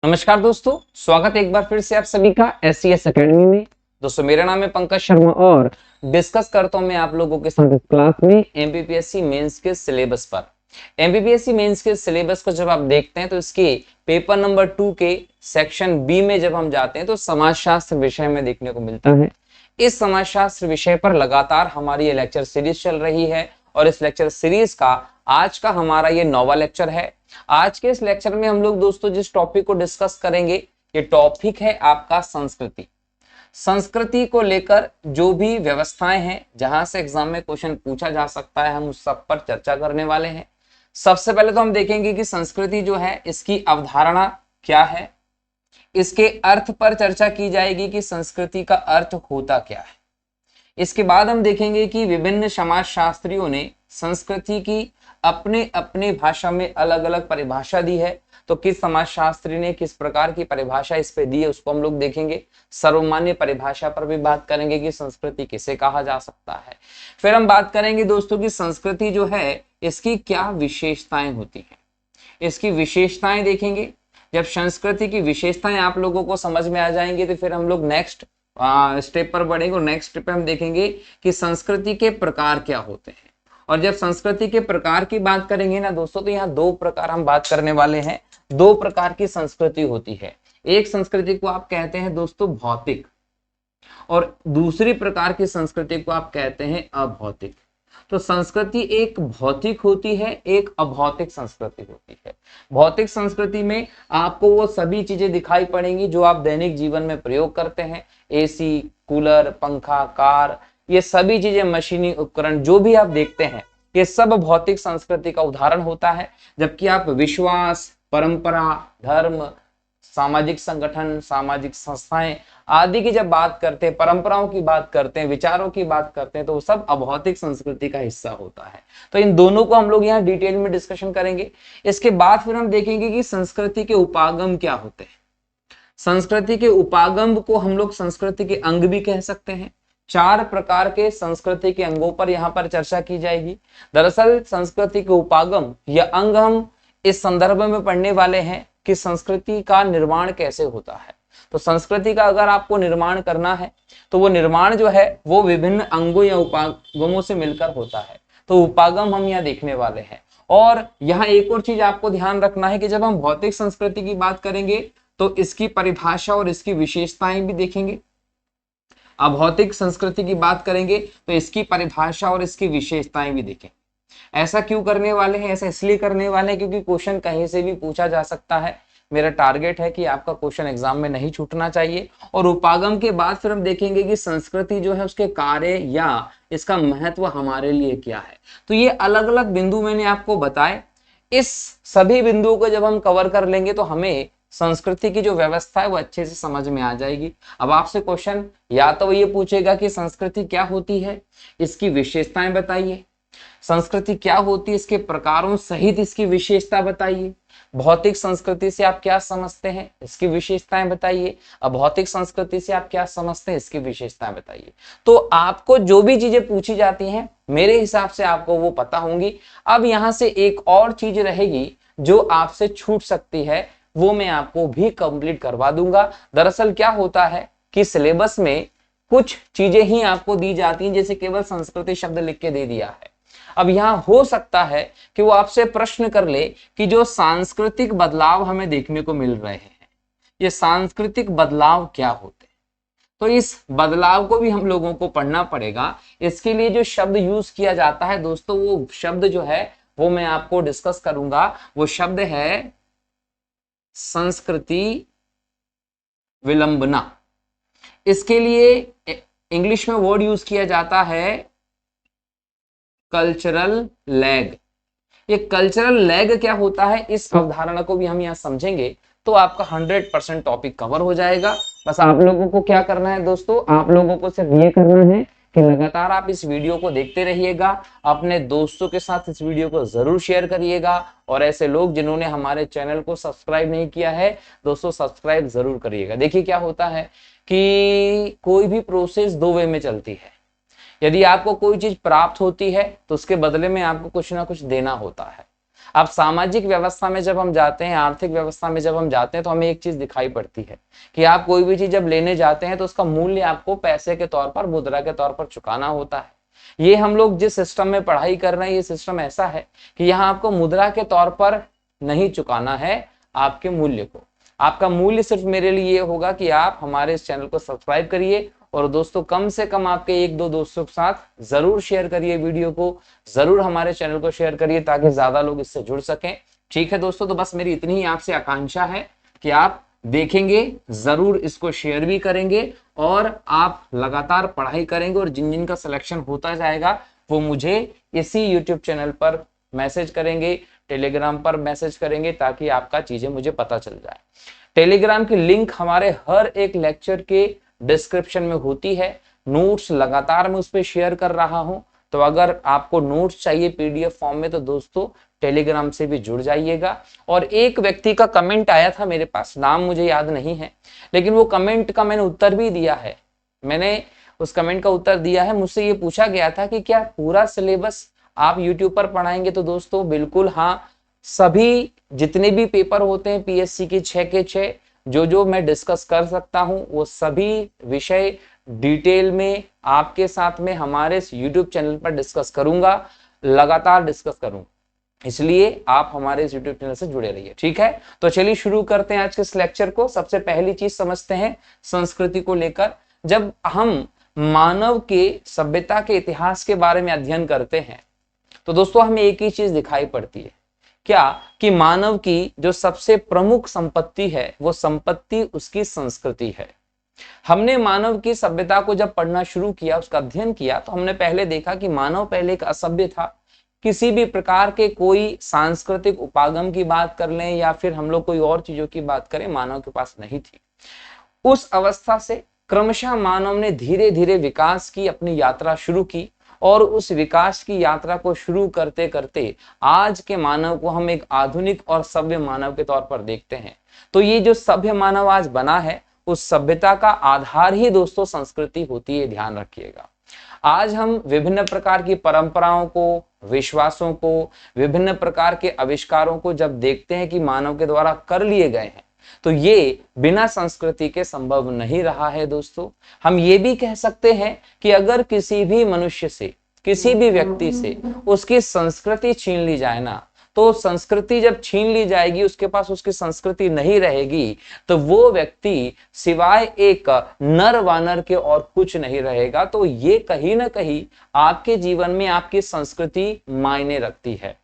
नमस्कार दोस्तों, स्वागत है एक बार फिर से आप सभी का SCS एकेडमी में। दोस्तों मेरा नाम है पंकज शर्मा और डिस्कस करता हूं मैं आप लोगों के साथ इस क्लास में एमपीपीएससी मेंस के सिलेबस पर। एमपीपीएससी मेंस के सिलेबस को जब आप देखते हैं तो इसके पेपर नंबर 2 के सेक्शन बी में जब हम जाते हैं तो समाजशास्त्र विषय में देखने को मिलता है। इस समाजशास्त्र विषय पर लगातार हमारी ये लेक्चर सीरीज चल रही है और इस लेक्चर सीरीज का आज का हमारा ये 9वां लेक्चर है। आज के इस लेक्चर में हम लोग दोस्तों जिस टॉपिक को डिस्कस करेंगे ये टॉपिक है आपका संस्कृति। संस्कृति को लेकर जो भी व्यवस्थाएं हैं जहां से एग्जाम में क्वेश्चन पूछा जा सकता है हम उस सब पर चर्चा करने वाले हैं। सबसे पहले तो हम देखेंगे कि संस्कृति जो है इसकी अवधारणा क्या है, इसके अर्थ पर चर्चा की जाएगी कि संस्कृति का अर्थ होता क्या है। इसके बाद हम देखेंगे कि विभिन्न समाजशास्त्रियों ने संस्कृति की अपने अपने भाषा में अलग अलग परिभाषा दी है, तो किस समाजशास्त्री ने किस प्रकार की परिभाषा इस पे दी है उसको हम लोग देखेंगे। सर्वमान्य परिभाषा पर भी बात करेंगे कि संस्कृति किसे कहा जा सकता है। फिर हम बात करेंगे दोस्तों कि संस्कृति जो है इसकी क्या विशेषताएं होती हैं, इसकी विशेषताएं देखेंगे। जब संस्कृति की विशेषताएं आप लोगों को समझ में आ जाएंगी तो फिर हम लोग नेक्स्ट स्टेप पर बढ़ेंगे और नेक्स्ट स्टेप पे हम देखेंगे कि संस्कृति के प्रकार क्या होते हैं। और जब संस्कृति के प्रकार की बात करेंगे ना दोस्तों तो यहाँ दो प्रकार हम बात करने वाले हैं। दो प्रकार की संस्कृति होती है, एक संस्कृति को आप कहते हैं दोस्तों भौतिक और दूसरी प्रकार की संस्कृति को आप कहते हैं अभौतिक। तो संस्कृति एक भौतिक होती है, एक अभौतिक संस्कृति होती है। भौतिक संस्कृति में आपको वो सभी चीजें दिखाई पड़ेंगी जो आप दैनिक जीवन में प्रयोग करते हैं, एसी, कूलर, पंखा, कार, ये सभी चीजें, मशीनी उपकरण जो भी आप देखते हैं ये सब भौतिक संस्कृति का उदाहरण होता है। जबकि आप विश्वास, परंपरा, धर्म, सामाजिक संगठन, सामाजिक संस्थाएं आदि की जब बात करते हैं, परंपराओं की बात करते हैं, विचारों की बात करते हैं तो वो सब अभौतिक संस्कृति का हिस्सा होता है। तो इन दोनों को हम लोग यहाँ डिटेल में डिस्कशन करेंगे। इसके बाद फिर हम देखेंगे कि संस्कृति के उपागम क्या होते हैं। संस्कृति के उपागम को हम लोग संस्कृति के अंग भी कह सकते हैं। 4 प्रकार के संस्कृति के अंगों पर यहाँ पर चर्चा की जाएगी। दरअसल संस्कृति के उपागम या अंग हम इस संदर्भ में पढ़ने वाले हैं कि संस्कृति का निर्माण कैसे होता है। तो संस्कृति का अगर आपको निर्माण करना है तो वो निर्माण जो है वो विभिन्न अंगों या उपागमों से मिलकर होता है। तो उपागम हम यहाँ देखने वाले हैं। और यहाँ एक और चीज आपको ध्यान रखना है कि जब हम भौतिक संस्कृति की बात करेंगे तो इसकी परिभाषा और इसकी विशेषताएं भी देखेंगे। अभौतिक संस्कृति की बात करेंगे तो इसकी परिभाषा और इसकी विशेषताएं भी देखें। ऐसा क्यों करने वाले हैं? ऐसा इसलिए करने वाले हैं क्योंकि क्वेश्चन कहीं से भी पूछा जा सकता है। मेरा टारगेट है कि आपका क्वेश्चन एग्जाम में नहीं छूटना चाहिए। और उपागम के बाद फिर हम देखेंगे कि संस्कृति जो है उसके कार्य या इसका महत्व हमारे लिए क्या है। तो ये अलग अलग बिंदु मैंने आपको बताए। इस सभी बिंदुओं को जब हम कवर कर लेंगे तो हमें संस्कृति की जो व्यवस्था है वो अच्छे से समझ में आ जाएगी। अब आपसे क्वेश्चन या तो ये पूछेगा कि संस्कृति क्या होती है, इसकी विशेषताएं बताइए। संस्कृति क्या होती है, इसके प्रकारों सहित इसकी विशेषता बताइए। भौतिक संस्कृति से आप क्या समझते हैं, इसकी विशेषताएं बताइए। अभौतिक संस्कृति से आप क्या समझते हैं, इसकी विशेषताएं बताइए। तो आपको जो भी चीजें पूछी जाती हैं मेरे हिसाब से आपको वो पता होंगी। अब यहां से एक और चीज रहेगी जो आपसे छूट सकती है, वो मैं आपको भी कंप्लीट करवा दूंगा। दरअसल क्या होता है कि सिलेबस में कुछ चीजें ही आपको दी जाती हैं, जैसे केवल संस्कृति शब्द लिख के दे दिया है। अब यहां हो सकता है कि वो आपसे प्रश्न कर ले कि जो सांस्कृतिक बदलाव हमें देखने को मिल रहे हैं ये सांस्कृतिक बदलाव क्या होते हैं। तो इस बदलाव को भी हम लोगों को पढ़ना पड़ेगा। इसके लिए जो शब्द यूज किया जाता है दोस्तों, वो शब्द जो है वो मैं आपको डिस्कस करूंगा। वो शब्द है संस्कृति विलंबना। इसके लिए इंग्लिश में वर्ड यूज किया जाता है कल्चरल लैग। ये कल्चरल लैग क्या होता है इस अवधारणा को भी हम यहाँ समझेंगे तो आपका 100% टॉपिक कवर हो जाएगा। बस आप लोगों को क्या करना है दोस्तों, आप लोगों को सिर्फ ये करना है कि लगातार आप इस वीडियो को देखते रहिएगा, अपने दोस्तों के साथ इस वीडियो को जरूर शेयर करिएगा। और ऐसे लोग जिन्होंने हमारे चैनल को सब्सक्राइब नहीं किया है दोस्तों सब्सक्राइब जरूर करिएगा। देखिए क्या होता है कि कोई भी प्रोसेस 2 वे में चलती है। यदि आपको कोई चीज प्राप्त होती है तो उसके बदले में आपको कुछ ना कुछ देना होता है। अब सामाजिक व्यवस्था में जब हम जाते हैं, आर्थिक व्यवस्था में जब हम जाते हैं, तो हमें एक चीज दिखाई पड़ती है कि आप कोई भी चीज जब लेने जाते हैं तो उसका मूल्य आपको पैसे के तौर पर, मुद्रा के तौर पर चुकाना होता है। ये हम लोग जिस सिस्टम में पढ़ाई कर रहे हैं, ये सिस्टम ऐसा है कि यहाँ आपको मुद्रा के तौर पर नहीं चुकाना है आपके मूल्य को। आपका मूल्य सिर्फ मेरे लिए ये होगा कि आप हमारे इस चैनल को सब्सक्राइब करिए और दोस्तों कम से कम आपके 1-2 दोस्तों के साथ जरूर शेयर करिए वीडियो को, जरूर हमारे चैनल को शेयर करिए ताकि ज्यादा लोग इससे जुड़ सकें। ठीक है दोस्तों, तो बस मेरी इतनी ही आपसे आकांक्षा है कि आप देखेंगे, जरूर इसको शेयर भी करेंगे और आप लगातार पढ़ाई करेंगे और जिन जिन का सिलेक्शन होता जाएगा वो मुझे इसी यूट्यूब चैनल पर मैसेज करेंगे, टेलीग्राम पर मैसेज करेंगे ताकि आपका चीजें मुझे पता चल जाए। टेलीग्राम की लिंक हमारे हर एक लेक्चर के डिस्क्रिप्शन में होती है। नोट्स लगातार मैं उस पर शेयर कर रहा हूं, तो अगर आपको नोट्स चाहिए पीडीएफ फॉर्म में तो दोस्तों टेलीग्राम से भी जुड़ जाइएगा। और एक व्यक्ति का कमेंट आया था मेरे पास, नाम मुझे याद नहीं है, लेकिन वो कमेंट का मैंने उत्तर भी दिया है। मैंने उस कमेंट का उत्तर दिया है। मुझसे ये पूछा गया था कि क्या पूरा सिलेबस आप यूट्यूब पर पढ़ाएंगे? तो दोस्तों बिल्कुल हाँ, सभी जितने भी पेपर होते हैं पीएससी के 6 के 6 जो मैं डिस्कस कर सकता हूं वो सभी विषय डिटेल में आपके साथ में हमारे यूट्यूब चैनल पर डिस्कस करूंगा, लगातार डिस्कस करूंगा। इसलिए आप हमारे इस यूट्यूब चैनल से जुड़े रहिए। ठीक है, तो चलिए शुरू करते हैं आज के इस लेक्चर को। सबसे पहली चीज समझते हैं संस्कृति को लेकर। जब हम मानव के सभ्यता के इतिहास के बारे में अध्ययन करते हैं तो दोस्तों हमें एक ही चीज दिखाई पड़ती है, क्या कि मानव की जो सबसे प्रमुख संपत्ति है वो संपत्ति उसकी संस्कृति है। हमने मानव की सभ्यता को जब पढ़ना शुरू किया, उसका अध्ययन किया, तो हमने पहले देखा कि मानव पहले एक असभ्य था। किसी भी प्रकार के कोई सांस्कृतिक उपागम की बात कर लें या फिर हम लोग कोई और चीजों की बात करें, मानव के पास नहीं थी। उस अवस्था से क्रमशः मानव ने धीरे धीरे विकास की अपनी यात्रा शुरू की और उस विकास की यात्रा को शुरू करते करते आज के मानव को हम एक आधुनिक और सभ्य मानव के तौर पर देखते हैं। तो ये जो सभ्य मानव आज बना है, उस सभ्यता का आधार ही दोस्तों संस्कृति होती है, ध्यान रखिएगा। आज हम विभिन्न प्रकार की परंपराओं को, विश्वासों को, विभिन्न प्रकार के आविष्कारों को जब देखते हैं कि मानव के द्वारा कर लिए गए हैं, तो ये बिना संस्कृति के संभव नहीं रहा है। दोस्तों हम ये भी कह सकते हैं कि अगर किसी भी मनुष्य से, किसी भी व्यक्ति से उसकी संस्कृति छीन ली जाए ना, तो संस्कृति जब छीन ली जाएगी, उसके पास उसकी संस्कृति नहीं रहेगी, तो वो व्यक्ति सिवाय एक नर वानर के और कुछ नहीं रहेगा। तो ये कहीं ना कहीं आपके जीवन में आपकी संस्कृति मायने रखती है।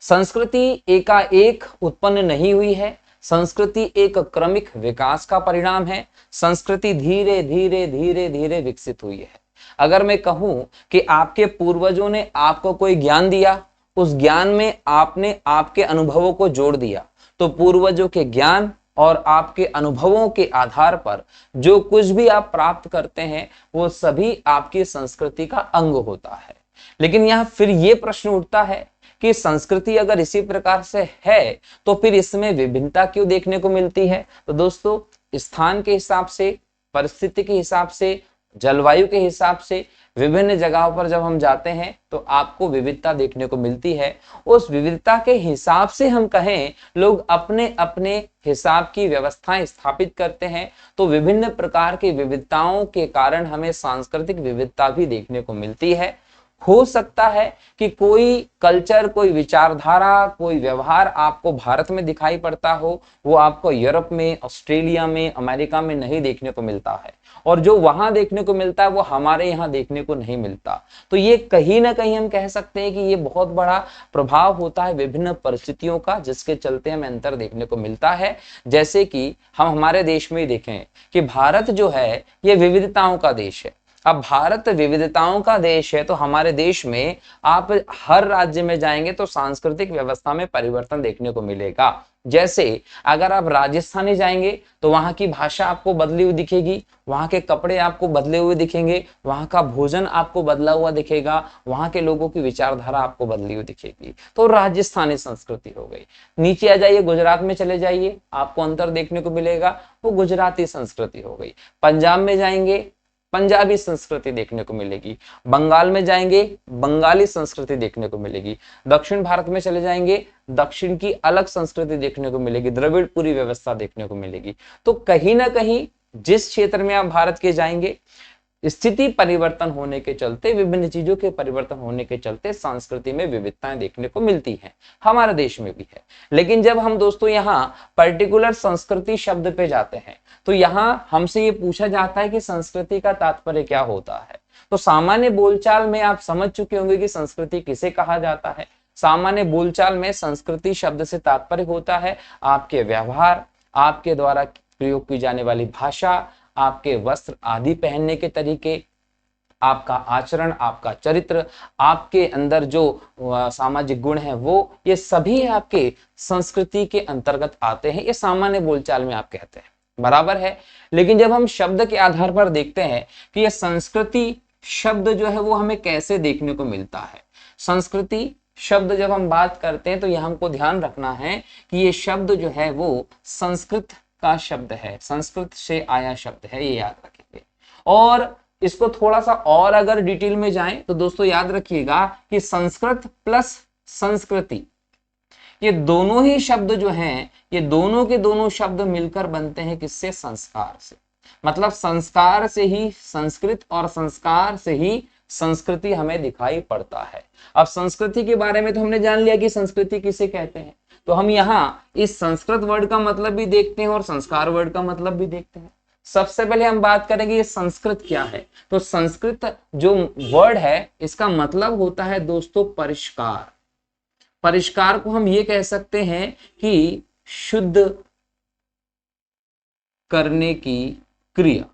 संस्कृति एकाएक उत्पन्न नहीं हुई है, संस्कृति एक क्रमिक विकास का परिणाम है। संस्कृति धीरे धीरे धीरे धीरे विकसित हुई है। अगर मैं कहूं कि आपके पूर्वजों ने आपको कोई ज्ञान दिया, उस ज्ञान में आपने आपके अनुभवों को जोड़ दिया, तो पूर्वजों के ज्ञान और आपके अनुभवों के आधार पर जो कुछ भी आप प्राप्त करते हैं वो सभी आपकी संस्कृति का अंग होता है। लेकिन यहाँ फिर ये प्रश्न उठता है कि संस्कृति अगर इसी प्रकार से है तो फिर इसमें विभिन्नता क्यों देखने को मिलती है? तो दोस्तों स्थान के हिसाब से, परिस्थिति के हिसाब से, जलवायु के हिसाब से विभिन्न जगहों पर जब हम जाते हैं तो आपको विविधता देखने को मिलती है। उस विविधता के हिसाब से हम कहें, लोग अपने अपने हिसाब की व्यवस्थाएं स्थापित करते हैं। तो विभिन्न प्रकार की विविधताओं के कारण हमें सांस्कृतिक विविधता भी देखने को मिलती है। हो सकता है कि कोई कल्चर, कोई विचारधारा, कोई व्यवहार आपको भारत में दिखाई पड़ता हो, वो आपको यूरोप में, ऑस्ट्रेलिया में, अमेरिका में नहीं देखने को मिलता है, और जो वहां देखने को मिलता है वो हमारे यहाँ देखने को नहीं मिलता। तो ये कहीं ना कहीं हम कह सकते हैं कि ये बहुत बड़ा प्रभाव होता है विभिन्न परिस्थितियों का, जिसके चलते हमें अंतर देखने को मिलता है। जैसे कि हम हमारे देश में ही देखें कि भारत जो है ये विविधताओं का देश है। अब भारत विविधताओं का देश है तो हमारे देश में आप हर राज्य में जाएंगे तो सांस्कृतिक व्यवस्था में परिवर्तन देखने को मिलेगा। जैसे अगर आप राजस्थानी जाएंगे तो वहां की भाषा आपको बदली हुई दिखेगी, वहां के कपड़े आपको बदले हुए दिखेंगे, वहां का भोजन आपको बदला हुआ दिखेगा, वहां के लोगों की विचारधारा आपको बदली हुई दिखेगी। तो राजस्थानी संस्कृति हो गई। नीचे आ जाइए, गुजरात में चले जाइए, आपको अंतर देखने को मिलेगा, वो गुजराती संस्कृति हो गई। पंजाब में जाएंगे, पंजाबी संस्कृति देखने को मिलेगी, बंगाल में जाएंगे बंगाली संस्कृति देखने को मिलेगी, दक्षिण भारत में चले जाएंगे दक्षिण की अलग संस्कृति देखने को मिलेगी, द्रविड़पुरी व्यवस्था देखने को मिलेगी। तो कहीं ना कहीं जिस क्षेत्र में आप भारत के जाएंगे, स्थिति परिवर्तन होने के चलते, विभिन्न चीजों के परिवर्तन होने के चलते संस्कृति में विविधताएं देखने को मिलती हैं, हमारे देश में भी है। लेकिन जब हम दोस्तों यहाँ पर्टिकुलर संस्कृति शब्द पे जाते हैं तो यहाँ हमसे ये पूछा जाता है कि संस्कृति का तात्पर्य क्या होता है। तो सामान्य बोलचाल में आप समझ चुके होंगे कि संस्कृति किसे कहा जाता है। सामान्य बोलचाल में संस्कृति शब्द से तात्पर्य होता है आपके व्यवहार, आपके द्वारा प्रयोग की जाने वाली भाषा, आपके वस्त्र आदि पहनने के तरीके, आपका आचरण, आपका चरित्र, आपके अंदर जो सामाजिक गुण है वो, ये सभी आपके संस्कृति के अंतर्गत आते हैं। ये सामान्य बोलचाल में आप कहते हैं, बराबर है। लेकिन जब हम शब्द के आधार पर देखते हैं कि ये संस्कृति शब्द जो है वो हमें कैसे देखने को मिलता है, संस्कृति शब्द जब हम बात करते हैं तो यह हमको ध्यान रखना है कि ये शब्द जो है वो संस्कृत का शब्द है, संस्कृत से आया शब्द है, ये याद रखेंगे। और इसको थोड़ा सा और अगर डिटेल में जाएं तो दोस्तों याद रखिएगा कि संस्कृत प्लस संस्कृति, ये दोनों ही शब्द जो हैं, ये दोनों के दोनों शब्द मिलकर बनते हैं किससे? संस्कार से। मतलब संस्कार से ही संस्कृत और संस्कार से ही संस्कृति हमें दिखाई पड़ता है। अब संस्कृति के बारे में तो हमने जान लिया कि संस्कृति किसे कहते हैं, तो हम यहाँ इस संस्कृत वर्ड का मतलब भी देखते हैं और संस्कार वर्ड का मतलब भी देखते हैं। सबसे पहले हम बात करेंगे ये संस्कृत क्या है। तो संस्कृत जो वर्ड है इसका मतलब होता है दोस्तों परिष्कार। परिष्कार को हम ये कह सकते हैं कि शुद्ध करने की क्रिया।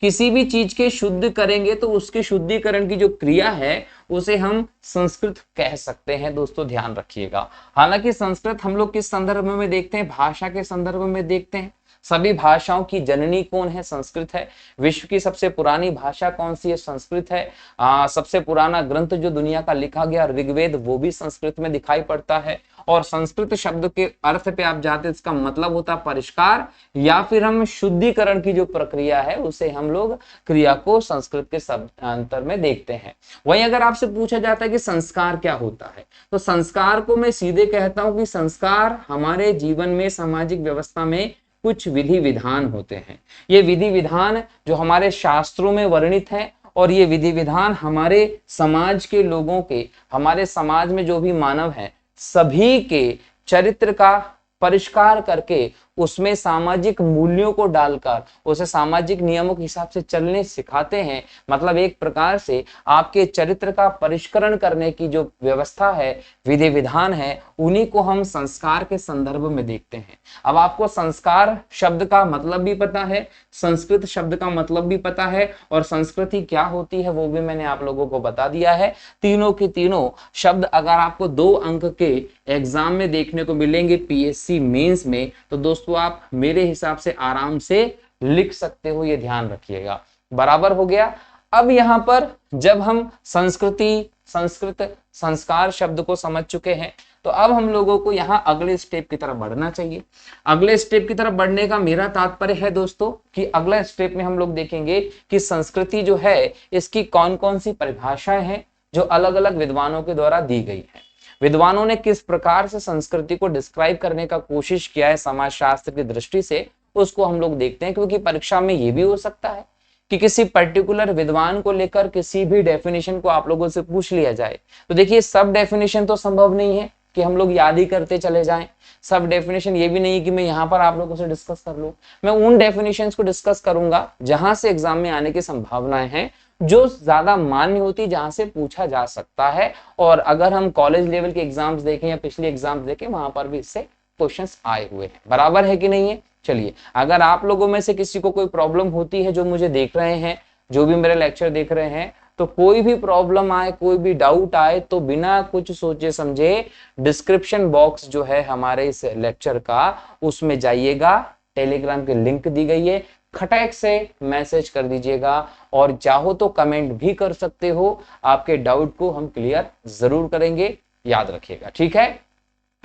किसी भी चीज के शुद्ध करेंगे तो उसके शुद्धिकरण की जो क्रिया है उसे हम संस्कृत कह सकते हैं। दोस्तों ध्यान रखिएगा। हालांकि संस्कृत हम लोग किस संदर्भ में देखते हैं? भाषा के संदर्भ में देखते हैं। सभी भाषाओं की जननी कौन है? संस्कृत है। विश्व की सबसे पुरानी भाषा कौन सी है? संस्कृत है। सबसे पुराना ग्रंथ जो दुनिया का लिखा गया ऋग्वेद, वो भी संस्कृत में दिखाई पड़ता है। और संस्कृत शब्द के अर्थ पे आप जाते, इसका मतलब होता है परिष्कार, या फिर हम शुद्धिकरण की जो प्रक्रिया है उसे हम लोग क्रिया को संस्कृत के शब्दांतर में देखते हैं। वहीं अगर आपसे पूछा जाता है कि संस्कार क्या होता है, तो संस्कार को मैं सीधे कहता हूं कि संस्कार हमारे जीवन में, सामाजिक व्यवस्था में कुछ विधि विधान होते हैं। ये विधि विधान जो हमारे शास्त्रों में वर्णित है, और ये विधि विधान हमारे समाज के लोगों के, हमारे समाज में जो भी मानव है सभी के चरित्र का परिष्कार करके उसमें सामाजिक मूल्यों को डालकर उसे सामाजिक नियमों के हिसाब से चलने सिखाते हैं। मतलब एक प्रकार से आपके चरित्र का परिष्करण करने की जो व्यवस्था है, विधि विधान है, उन्हीं को हम संस्कार के संदर्भ में देखते हैं। अब आपको संस्कार शब्द का मतलब भी पता है, संस्कृत शब्द का मतलब भी पता है, और संस्कृति क्या होती है वो भी मैंने आप लोगों को बता दिया है। तीनों के तीनों शब्द अगर आपको 2 अंक के एग्जाम में देखने को मिलेंगे पीएससी मेंस में, तो दोस्तों आप मेरे हिसाब से आराम से लिख सकते हो, ये ध्यान रखिएगा। बराबर हो गया। अब यहां पर जब हम संस्कृति, संस्कृत, संस्कार शब्द को समझ चुके हैं, तो अब हम लोगों को यहाँ अगले स्टेप की तरफ बढ़ना चाहिए। अगले स्टेप की तरफ बढ़ने का मेरा तात्पर्य है दोस्तों कि अगला स्टेप में हम लोग देखेंगे कि संस्कृति जो है इसकी कौन कौन सी परिभाषाएं हैं जो अलग अलग विद्वानों के द्वारा दी गई है। विद्वानों ने किस प्रकार से संस्कृति को डिस्क्राइब करने का कोशिश किया है समाजशास्त्र की दृष्टि से, उसको हम लोग देखते हैं। क्योंकि परीक्षा में ये भी हो सकता है कि किसी पर्टिकुलर विद्वान को लेकर किसी भी डेफिनेशन को आप लोगों से पूछ लिया जाए। तो देखिए सब डेफिनेशन तो संभव नहीं है कि हम लोग याद ही करते चले जाएं। सब डेफिनेशन ये भी नहीं कि मैं यहाँ पर आप लोगों से डिस्कस कर लूं। मैं उन डेफिनेशंस को डिस्कस करूंगा जहां से एग्जाम में आने की संभावनाएं हैं, जो ज्यादा मान्य होती, जहां से पूछा जा सकता है। और अगर हम कॉलेज लेवल के एग्जाम्स देखें या पिछले एग्जाम्स देखें, वहां पर भी इससे क्वेश्चंस आए हुए हैं। बराबर है कि नहीं है? चलिए, अगर आप लोगों में से किसी को कोई प्रॉब्लम होती है, जो मुझे देख रहे हैं, जो भी मेरे लेक्चर देख रहे हैं, तो कोई भी प्रॉब्लम आए, कोई भी डाउट आए, तो बिना कुछ सोचे समझे डिस्क्रिप्शन बॉक्स जो है हमारे इस लेक्चर का, उसमें जाइएगा। टेलीग्राम की लिंक दी गई है, खटक से मैसेज कर दीजिएगा, और चाहो तो कमेंट भी कर सकते हो। आपके डाउट को हम क्लियर जरूर करेंगे, याद रखिएगा। ठीक है,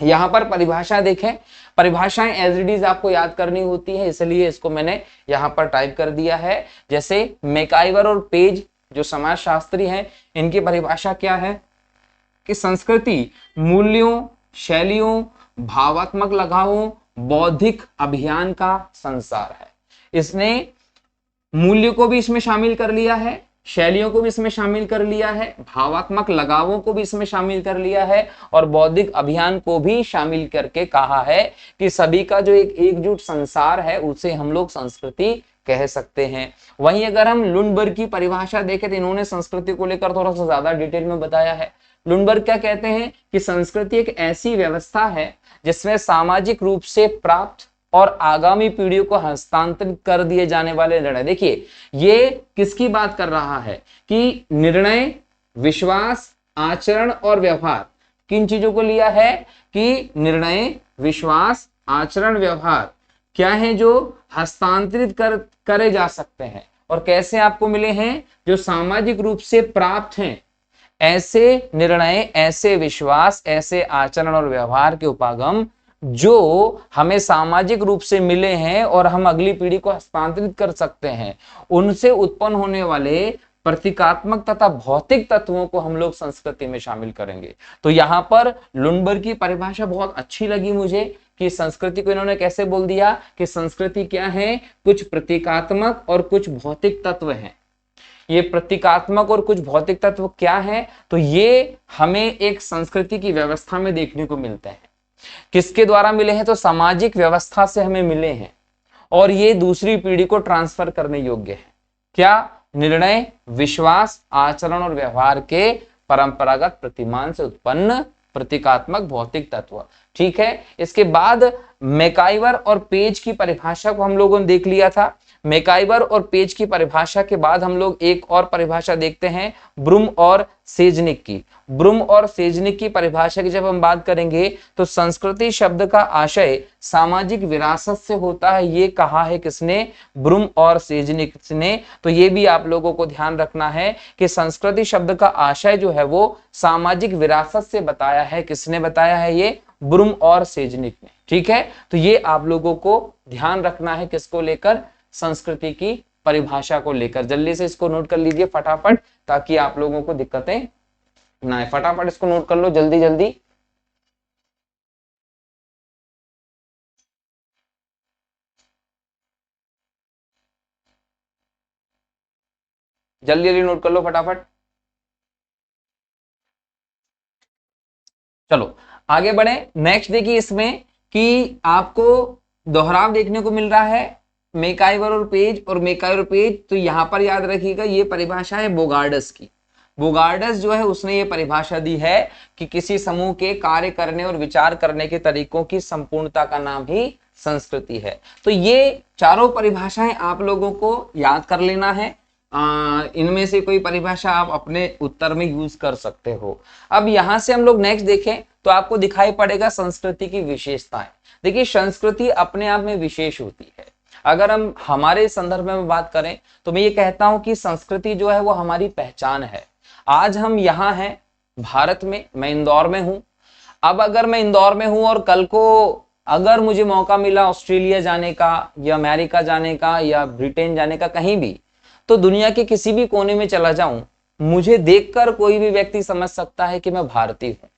यहां पर परिभाषा देखें, परिभाषाएं एज इट इज आपको याद करनी होती है, इसलिए इसको मैंने यहां पर टाइप कर दिया है। जैसे मैकाइवर और पेज जो समाजशास्त्री हैं, इनकी परिभाषा क्या है कि संस्कृति मूल्यों, शैलियों, भावात्मक लगावों, बौद्धिक अभियान का संसार है। इसने मूल्य को भी इसमें शामिल कर लिया है, शैलियों को भी इसमें शामिल कर लिया है, भावात्मक लगावों को भी इसमें शामिल कर लिया है और बौद्धिक अभियान को भी शामिल करके कहा है कि सभी का जो एक एकजुट संसार है उसे हम लोग संस्कृति कह सकते हैं। वहीं अगर हम लुंडबर्ग की परिभाषा देखें तो इन्होंने संस्कृति को लेकर थोड़ा सा ज्यादा डिटेल में बताया है। लुंडबर्ग क्या कहते हैं कि संस्कृति एक ऐसी व्यवस्था है जिसमें सामाजिक रूप से प्राप्त और आगामी पीढ़ियों को हस्तांतरित कर दिए जाने वाले निर्णय। देखिए ये किसकी बात कर रहा है कि निर्णय, विश्वास, आचरण और व्यवहार, किन चीजों को लिया है कि निर्णय, विश्वास, आचरण, व्यवहार क्या है जो हस्तांतरित करे जा सकते हैं और कैसे आपको मिले हैं, जो सामाजिक रूप से प्राप्त हैं। ऐसे निर्णय, ऐसे विश्वास, ऐसे आचरण और व्यवहार के उपागम जो हमें सामाजिक रूप से मिले हैं और हम अगली पीढ़ी को हस्तांतरित कर सकते हैं, उनसे उत्पन्न होने वाले प्रतीकात्मक तथा भौतिक तत्वों को हम लोग संस्कृति में शामिल करेंगे। तो यहाँ पर लुंडबर्ग की परिभाषा बहुत अच्छी लगी मुझे कि संस्कृति को इन्होंने कैसे बोल दिया कि संस्कृति क्या है, कुछ प्रतीकात्मक और कुछ भौतिक तत्व हैं। ये प्रतीकात्मक और कुछ भौतिक तत्व क्या है, तो ये हमें एक संस्कृति की व्यवस्था में देखने को मिलते हैं। किसके द्वारा मिले हैं, तो सामाजिक व्यवस्था से हमें मिले हैं और ये दूसरी पीढ़ी को ट्रांसफर करने योग्य है। क्या, निर्णय, विश्वास, आचरण और व्यवहार के परंपरागत प्रतिमान से उत्पन्न प्रतीकात्मक भौतिक तत्व। ठीक है, इसके बाद मैकाइवर और पेज की परिभाषा को हम लोगों ने देख लिया था। मैकाइवर और पेज की परिभाषा के बाद हम लोग एक और परिभाषा देखते हैं ब्रूम और सेजनिक की। ब्रूम और सेजनिक की परिभाषा की जब हम बात करेंगे तो संस्कृति शब्द का आशय सामाजिक विरासत से होता है, ये कहा है किसने, ब्रूम और सेजनिक ने। तो ये भी आप लोगों को ध्यान रखना है कि संस्कृति शब्द का आशय जो है वो सामाजिक विरासत से बताया है। किसने बताया है, ये ब्रूम और सेजनिक ने। ठीक है, तो ये आप लोगों को ध्यान रखना है, किसको लेकर, संस्कृति की परिभाषा को लेकर। जल्दी से इसको नोट कर लीजिए फटाफट, ताकि आप लोगों को दिक्कतें ना आए। फटाफट इसको नोट कर लो, जल्दी जल्दी। जल्दी जल्दी नोट कर लो फटाफट। चलो आगे बढ़े। नेक्स्ट देखिए इसमें कि आपको दोहराव देखने को मिल रहा है मैकाइवर और पेज और मैकाइवर और पेज। तो यहां पर याद रखिएगा ये परिभाषा है बोगार्डस की। बोगार्डस जो है उसने ये परिभाषा दी है कि किसी समूह के कार्य करने और विचार करने के तरीकों की संपूर्णता का नाम ही संस्कृति है। तो ये चारों परिभाषाएं आप लोगों को याद कर लेना है। इनमें से कोई परिभाषा आप अपने उत्तर में यूज कर सकते हो। अब यहां से हम लोग नेक्स्ट देखें तो आपको दिखाई पड़ेगा संस्कृति की विशेषताएं। देखिए संस्कृति अपने आप में विशेष होती है। अगर हम हमारे संदर्भ में बात करें तो मैं ये कहता हूं कि संस्कृति जो है वो हमारी पहचान है। आज हम यहाँ हैं भारत में, मैं इंदौर में हूं। अब अगर मैं इंदौर में हूं और कल को अगर मुझे मौका मिला ऑस्ट्रेलिया जाने का या अमेरिका जाने का या ब्रिटेन जाने का, कहीं भी, तो दुनिया के किसी भी कोने में चला जाऊं, मुझे देखकर कोई भी व्यक्ति समझ सकता है कि मैं भारतीय हूं।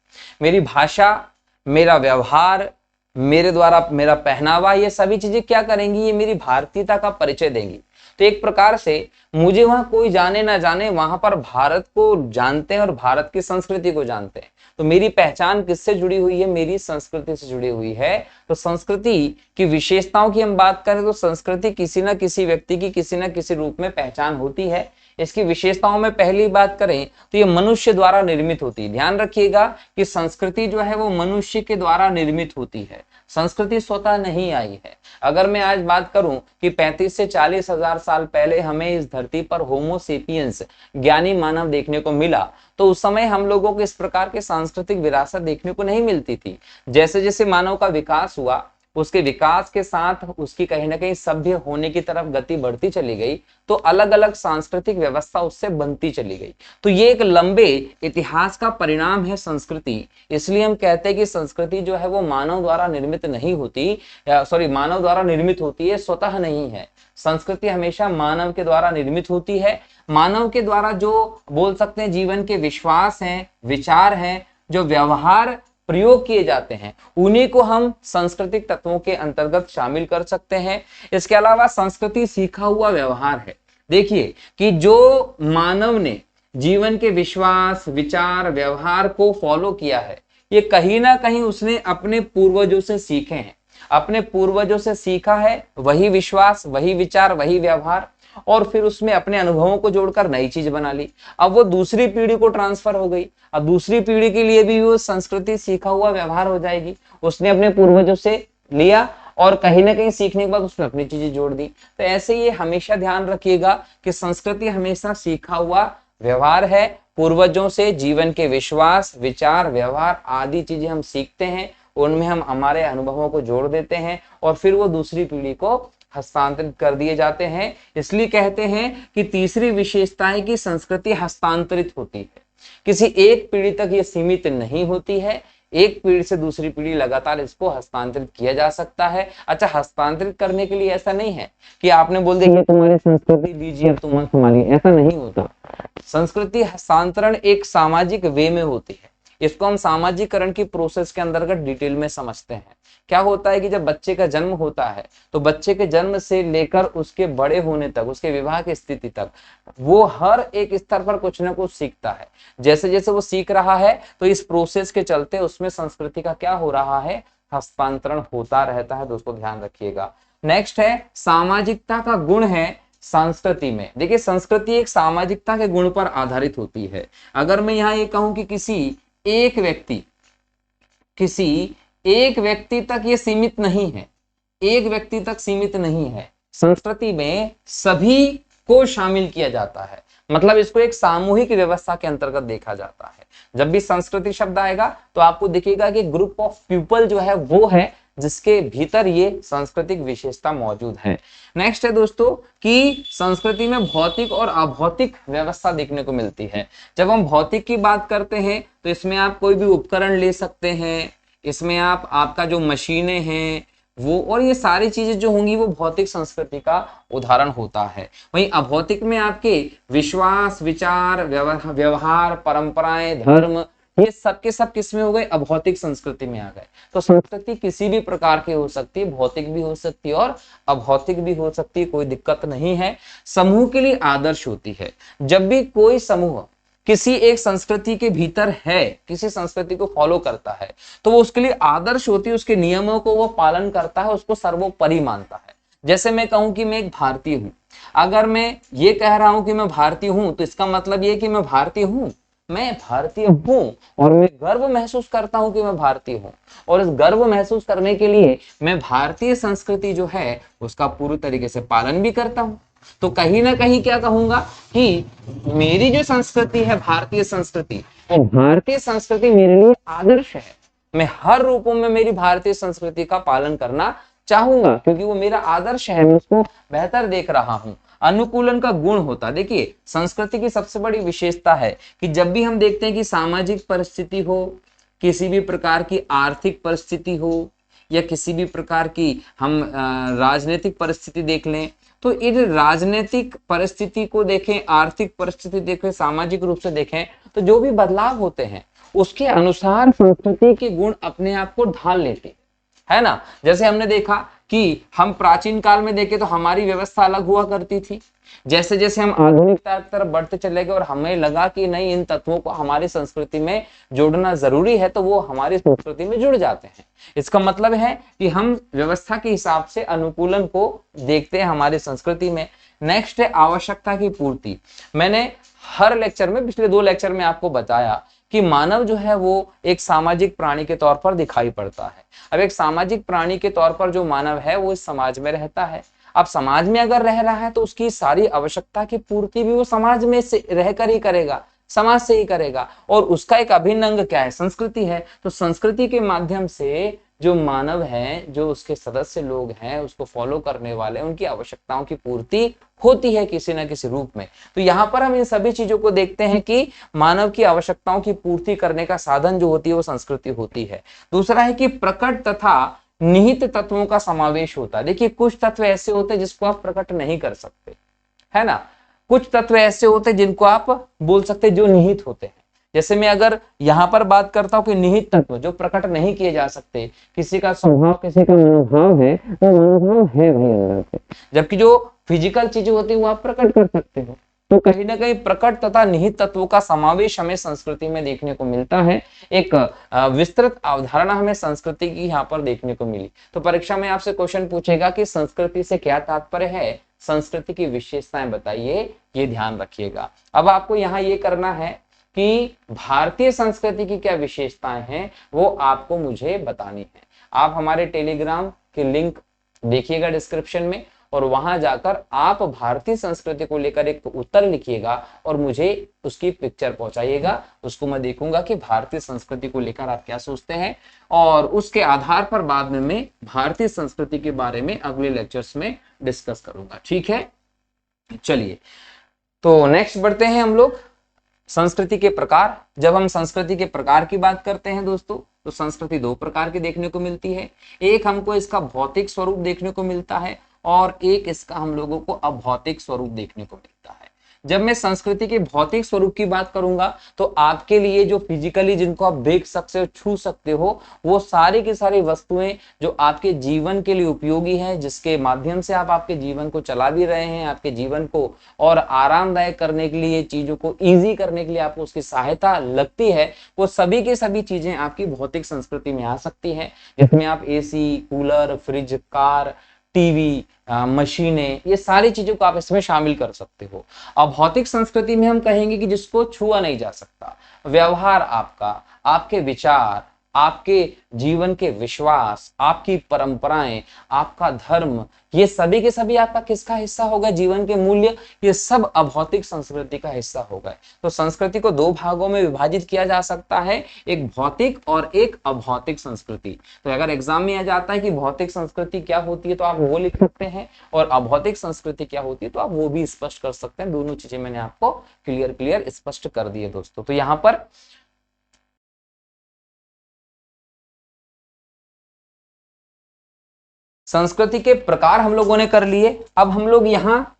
मेरी भाषा, मेरा व्यवहार, मेरे द्वारा मेरा पहनावा, ये सभी चीजें क्या करेंगी, ये मेरी भारतीयता का परिचय देंगी। तो एक प्रकार से मुझे वहां कोई जाने ना जाने, वहां पर भारत को जानते हैं और भारत की संस्कृति को जानते हैं। तो मेरी पहचान किससे जुड़ी हुई है, मेरी संस्कृति से जुड़ी हुई है। तो संस्कृति की विशेषताओं की हम बात करें तो संस्कृति किसी न किसी व्यक्ति की किसी न किसी रूप में पहचान होती है। इसकी विशेषताओं में पहली बात करें तो ये मनुष्य द्वारा निर्मित होती है। ध्यान रखिएगा कि संस्कृति जो है वो मनुष्य के द्वारा निर्मित होती है, संस्कृति स्वतः नहीं आई है। अगर मैं आज बात करूं कि 35 से 40 हजार साल पहले हमें इस धरती पर होमो सेपियंस ज्ञानी मानव देखने को मिला, तो उस समय हम लोगों को इस प्रकार की सांस्कृतिक विरासत देखने को नहीं मिलती थी। जैसे जैसे मानव का विकास हुआ, उसके विकास के साथ उसकी कहीं ना कहीं सभ्य होने की तरफ गति बढ़ती चली गई, तो अलग अलग सांस्कृतिक व्यवस्था उससे बनती चली गई। तो ये एक लंबे इतिहास का परिणाम है संस्कृति। इसलिए हम कहते हैं कि संस्कृति जो है वो मानव द्वारा निर्मित नहीं होती, मानव द्वारा निर्मित होती है, स्वतः नहीं है। संस्कृति हमेशा मानव के द्वारा निर्मित होती है। मानव के द्वारा जो बोल सकते हैं जीवन के विश्वास हैं, विचार हैं, जो व्यवहार प्रयोग किए जाते हैं, उन्हीं को हम सांस्कृतिक तत्वों के अंतर्गत शामिल कर सकते हैं। इसके अलावा संस्कृति सीखा हुआ व्यवहार है। देखिए कि जो मानव ने जीवन के विश्वास, विचार, व्यवहार को फॉलो किया है, ये कहीं ना कहीं उसने अपने पूर्वजों से सीखे हैं। अपने पूर्वजों से सीखा है वही विश्वास, वही विचार, वही व्यवहार, और फिर उसमें अपने अनुभवों को जोड़कर नई चीज बना ली। अब वो दूसरी पीढ़ी को ट्रांसफर हो गई। अब दूसरी पीढ़ी के लिए भी वो संस्कृति सीखा हुआ व्यवहार हो जाएगी। उसने अपने पूर्वजों से लिया और कहीं ना कहीं सीखने के बाद उसने अपनी चीजें जोड़ दी। तो ऐसे ये हमेशा ध्यान रखिएगा कि संस्कृति हमेशा सीखा हुआ व्यवहार है। पूर्वजों से जीवन के विश्वास, विचार, व्यवहार आदि चीजें हम सीखते हैं, उनमें हम हमारे अनुभवों को जोड़ देते हैं और फिर वो दूसरी पीढ़ी को हस्तांतरित कर दिए जाते हैं। इसलिए कहते हैं कि तीसरी विशेषता है कि संस्कृति हस्तांतरित होती है। किसी एक पीढ़ी तक ये सीमित नहीं होती है, एक पीढ़ी से दूसरी पीढ़ी लगातार इसको हस्तांतरित किया जा सकता है। अच्छा, हस्तांतरित करने के लिए ऐसा नहीं है कि आपने बोल दिया ये तुम्हारी संस्कृति लीजिए अब तुम संभालिए, ऐसा नहीं होता। संस्कृति हस्तांतरण एक सामाजिक वे में होती है। इसको हम सामाजिकरण की प्रोसेस के अंतर्गत डिटेल में समझते हैं। क्या होता है कि जब बच्चे का जन्म होता है तो बच्चे के जन्म से लेकर उसके बड़े होने तक, उसके विवाह की स्थिति तक, वो हर एक स्तर पर कुछ ना कुछ सीखता है। जैसे जैसे वो सीख रहा है तो इस प्रोसेस के चलते उसमें संस्कृति का क्या हो रहा है, हस्तांतरण होता रहता है। दोस्तों ध्यान रखिएगा। नेक्स्ट है सामाजिकता का गुण है संस्कृति में। देखिए संस्कृति एक सामाजिकता के गुण पर आधारित होती है। अगर मैं यहाँ ये कहूं कि किसी एक व्यक्ति तक ये सीमित नहीं है, एक व्यक्ति तक सीमित नहीं है, संस्कृति में सभी को शामिल किया जाता है। मतलब इसको एक सामूहिक व्यवस्था के अंतर्गत देखा जाता है। जब भी संस्कृति शब्द आएगा तो आपको दिखेगा कि ग्रुप ऑफ पीपल जो है वो है जिसके भीतर ये सांस्कृतिक विशेषता मौजूद है। नेक्स्ट है दोस्तों कि संस्कृति में भौतिक और अभौतिक व्यवस्था देखने को मिलती है। जब हम भौतिक की बात करते हैं तो इसमें आप कोई भी उपकरण ले सकते हैं, इसमें आपका जो मशीनें हैं वो, और ये सारी चीजें जो होंगी वो भौतिक संस्कृति का उदाहरण होता है। वहीं अभौतिक में आपके विश्वास, विचार, व्यवहार, परंपराएं, धर्म, ये सब के सब किसमें हो गए, अभौतिक संस्कृति में आ गए। तो संस्कृति किसी भी प्रकार की हो सकती है, भौतिक भी हो सकती है और अभौतिक भी हो सकती है, कोई दिक्कत नहीं है। समूह के लिए आदर्श होती है। जब भी कोई समूह किसी एक संस्कृति के भीतर है, किसी संस्कृति को फॉलो करता है, तो वो उसके लिए आदर्श होती है, उसके नियमों को वो पालन करता है, उसको सर्वोपरि मानता है। जैसे मैं कहूं कि मैं एक भारतीय हूं, अगर मैं ये कह रहा हूं कि मैं भारतीय हूं तो इसका मतलब ये कि मैं भारतीय हूं, मैं भारतीय हूं और मैं गर्व महसूस करता हूं कि मैं भारतीय हूं, और इस गर्व महसूस करने के लिए मैं भारतीय संस्कृति जो है उसका पूरी तरीके से पालन भी करता हूं। तो कहीं ना कहीं क्या कहूंगा कि मेरी जो संस्कृति है भारतीय संस्कृति, वो भारतीय संस्कृति मेरे लिए आदर्श है। मैं हर रूपों में मेरी भारतीय संस्कृति का पालन करना चाहूंगा क्योंकि वो मेरा आदर्श है, मैं उसको बेहतर देख रहा हूं। अनुकूलन का गुण होता, देखिए संस्कृति की सबसे बड़ी विशेषता है कि जब भी हम देखते हैं कि सामाजिक परिस्थिति हो, किसी भी प्रकार की आर्थिक परिस्थिति हो या किसी भी प्रकार की हम राजनीतिक परिस्थिति देख लें, तो इन राजनीतिक परिस्थिति को देखें, आर्थिक परिस्थिति देखें, सामाजिक रूप से देखें, तो जो भी बदलाव होते हैं उसके अनुसार संस्कृति के गुण अपने आप को ढाल लेते है ना। जैसे हमने देखा कि हम प्राचीन काल में देखें तो हमारी व्यवस्था अलग हुआ करती थी। जैसे जैसे हम आधुनिकता की तरफ बढ़ते चले गए और हमें लगा कि नहीं, इन तत्वों को हमारी संस्कृति में जोड़ना जरूरी है, तो वो हमारी संस्कृति में जुड़ जाते हैं। इसका मतलब है कि हम व्यवस्था के हिसाब से अनुकूलन को देखते हैं हमारी संस्कृति में। नेक्स्ट है आवश्यकता की पूर्ति। मैंने हर लेक्चर में, पिछले 2 लेक्चर में आपको बताया कि मानव जो है वो एक सामाजिक प्राणी के तौर पर दिखाई पड़ता है। अब एक सामाजिक प्राणी के तौर पर जो मानव है वो इस समाज में रहता है। अब समाज में अगर रह रहा है तो उसकी सारी आवश्यकता की पूर्ति भी वो समाज में से रहकर ही करेगा, समाज से ही करेगा, और उसका एक अभिन्न अंग क्या है, संस्कृति है। तो संस्कृति के माध्यम से जो मानव हैं, जो उसके सदस्य लोग हैं, उसको फॉलो करने वाले, उनकी आवश्यकताओं की पूर्ति होती है किसी ना किसी रूप में। तो यहाँ पर हम इन सभी चीजों को देखते हैं कि मानव की आवश्यकताओं की पूर्ति करने का साधन जो होती है वो संस्कृति होती है। दूसरा है कि प्रकट तथा निहित तत्वों का समावेश होता है। देखिए कुछ तत्व ऐसे होते हैं जिसको आप प्रकट नहीं कर सकते, है ना। कुछ तत्व ऐसे होते हैं जिनको आप बोल सकते हैं जो निहित होते हैं। जैसे मैं अगर यहां पर बात करता हूं कि निहित तत्व जो प्रकट नहीं किए जा सकते, किसी का स्वभाव, किसी का मनोभाव है, तो मनोभाव है भाई अंदर से। जबकि जो फिजिकल चीजें होती है वो आप प्रकट कर सकते हो। तो कहीं ना कहीं प्रकट तथा निहित तत्वों का समावेश हमें संस्कृति में देखने को मिलता है। एक विस्तृत अवधारणा हमें संस्कृति की यहाँ पर देखने को मिली। तो परीक्षा में आपसे क्वेश्चन पूछेगा कि संस्कृति से क्या तात्पर्य है, संस्कृति की विशेषताएं बताइए, ये ध्यान रखिएगा। अब आपको यहाँ ये करना है कि भारतीय संस्कृति की क्या विशेषताएं हैं वो आपको मुझे बतानी है। आप हमारे टेलीग्राम के लिंक देखिएगा डिस्क्रिप्शन में, और वहां जाकर आप भारतीय संस्कृति को लेकर एक उत्तर लिखिएगा और मुझे उसकी पिक्चर पहुंचाइएगा। उसको मैं देखूंगा कि भारतीय संस्कृति को लेकर आप क्या सोचते हैं, और उसके आधार पर बाद में मैं भारतीय संस्कृति के बारे में अगले लेक्चर्स में डिस्कस करूंगा। ठीक है, चलिए तो नेक्स्ट बढ़ते हैं हम लोग संस्कृति के प्रकार। जब हम संस्कृति के प्रकार की बात करते हैं दोस्तों, तो संस्कृति दो प्रकार की देखने को मिलती है। एक हमको इसका भौतिक स्वरूप देखने को मिलता है, और एक इसका हम लोगों को अभौतिक स्वरूप देखने को मिलता है। जब मैं संस्कृति के भौतिक स्वरूप की बात करूंगा तो आपके लिए जो फिजिकली जिनको आप देख सकते हो, छू सकते हो, वो सारी की सारी वस्तुएं जो आपके जीवन के लिए उपयोगी हैं, जिसके माध्यम से आप आपके जीवन को चला भी रहे हैं, आपके जीवन को और आरामदायक करने के लिए, चीजों को ईजी करने के लिए आपको उसकी सहायता लगती है, वो सभी की सभी चीजें आपकी भौतिक संस्कृति में आ सकती है। जिसमें आप AC, cooler, fridge, car, TV, मशीनें, ये सारी चीजों को आप इसमें शामिल कर सकते हो। अब भौतिक संस्कृति में हम कहेंगे कि जिसको छुआ नहीं जा सकता, व्यवहार आपका, आपके विचार, आपके जीवन के विश्वास, आपकी परंपराएं, आपका धर्म, ये सभी के सभी आपका किसका हिस्सा होगा, जीवन के मूल्य, ये सब अभौतिक संस्कृति का हिस्सा होगा। तो संस्कृति को दो भागों में विभाजित किया जा सकता है, एक भौतिक और एक अभौतिक संस्कृति। तो अगर एग्जाम में आ जाता है कि भौतिक संस्कृति क्या होती है तो आप वो लिख सकते हैं, और अभौतिक संस्कृति क्या होती है तो आप वो भी स्पष्ट कर सकते हैं। दोनों चीजें मैंने आपको क्लियर स्पष्ट कर दी है दोस्तों। तो यहाँ पर संस्कृति के प्रकार हम लोगों ने कर लिए। अब हम लोग यहाँ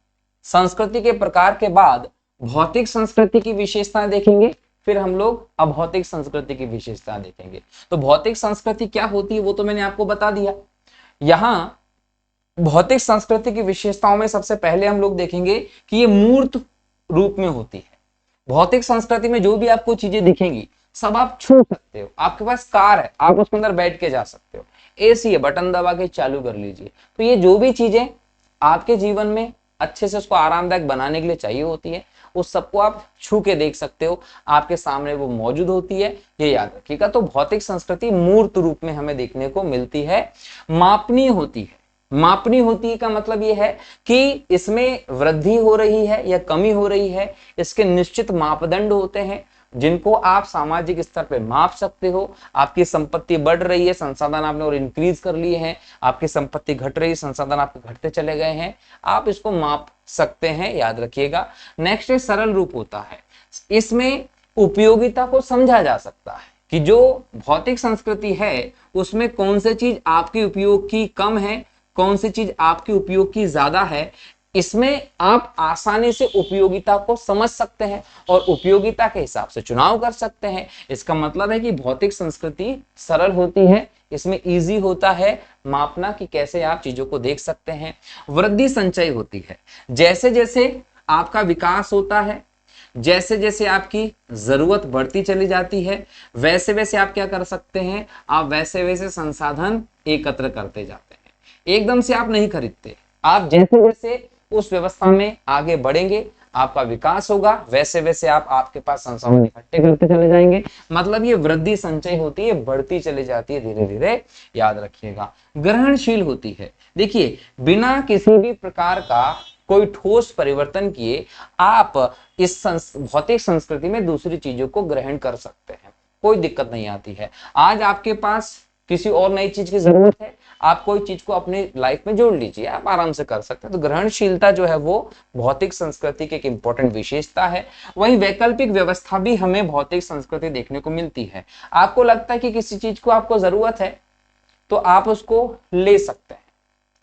संस्कृति के प्रकार के बाद भौतिक संस्कृति की विशेषताएं देखेंगे, फिर हम लोग अभौतिक संस्कृति की विशेषताएं देखेंगे। तो भौतिक संस्कृति क्या होती है वो तो मैंने आपको बता दिया। यहाँ भौतिक संस्कृति की विशेषताओं में सबसे पहले हम लोग देखेंगे कि ये मूर्त रूप में होती है। भौतिक संस्कृति में जो भी आपको चीजें दिखेंगी सब आप छू सकते हो। आपके पास कार है, आप उसके अंदर बैठ के जा सकते हो। एसी है, बटन दबा के चालू कर लीजिए। तो ये जो भी चीजें आपके जीवन में अच्छे से उसको आरामदायक बनाने के लिए चाहिए होती है, उस सबको आप छू के देख सकते हो, आपके सामने वो मौजूद होती है, ये याद रखिएगा। तो भौतिक संस्कृति मूर्त रूप में हमें देखने को मिलती है। मापनीय होती है। मापनीय होती है का मतलब ये है कि इसमें वृद्धि हो रही है या कमी हो रही है, इसके निश्चित मापदंड होते हैं जिनको आप सामाजिक स्तर पे माप सकते हो। आपकी संपत्ति बढ़ रही है, संसाधन आपने और इंक्रीज कर लिए हैं, आपकी संपत्ति घट रही है, संसाधन आपके घटते चले गए हैं, आप इसको माप सकते हैं, याद रखिएगा। नेक्स्ट है सरल रूप होता है। इसमें उपयोगिता को समझा जा सकता है कि जो भौतिक संस्कृति है उसमें कौन सी चीज आपके उपयोग की कम है, कौन सी चीज आपके उपयोग की ज्यादा है। इसमें आप आसानी से उपयोगिता को समझ सकते हैं और उपयोगिता के हिसाब से चुनाव कर सकते हैं। इसका मतलब है कि भौतिक संस्कृति सरल होती है, इसमें इजी होता है मापना कि कैसे आप चीजों को देख सकते हैं। वृद्धि संचय होती है। जैसे जैसे आपका विकास होता है, जैसे जैसे आपकी जरूरत बढ़ती चली जाती है, वैसे वैसे आप क्या कर सकते हैं, आप वैसे वैसे संसाधन एकत्र करते जाते हैं। एकदम से आप नहीं खरीदते, आप जैसे जैसे उस व्यवस्था में आगे बढ़ेंगे, आपका विकास होगा, वैसे वैसे आप आपके पास संसाधन इकट्ठे करते चले जाएंगे। मतलब ये वृद्धि संचय होती है, बढ़ती चली जाती है धीरे धीरे, याद रखिएगा। ग्रहणशील होती है। देखिए बिना किसी भी प्रकार का कोई ठोस परिवर्तन किए आप इस भौतिक संस्कृति में दूसरी चीजों को ग्रहण कर सकते हैं, कोई दिक्कत नहीं आती है। आज आपके पास किसी और नई चीज की जरूरत है, आप कोई चीज को अपनी लाइफ में जोड़ लीजिए, आप आराम से कर सकते हैं। तो ग्रहणशीलता जो है वो भौतिक संस्कृति की एक इंपॉर्टेंट विशेषता है। वही वैकल्पिक व्यवस्था भी हमें भौतिक संस्कृति देखने को मिलती है। आपको लगता है कि किसी चीज को आपको जरूरत है तो आप उसको ले सकते हैं,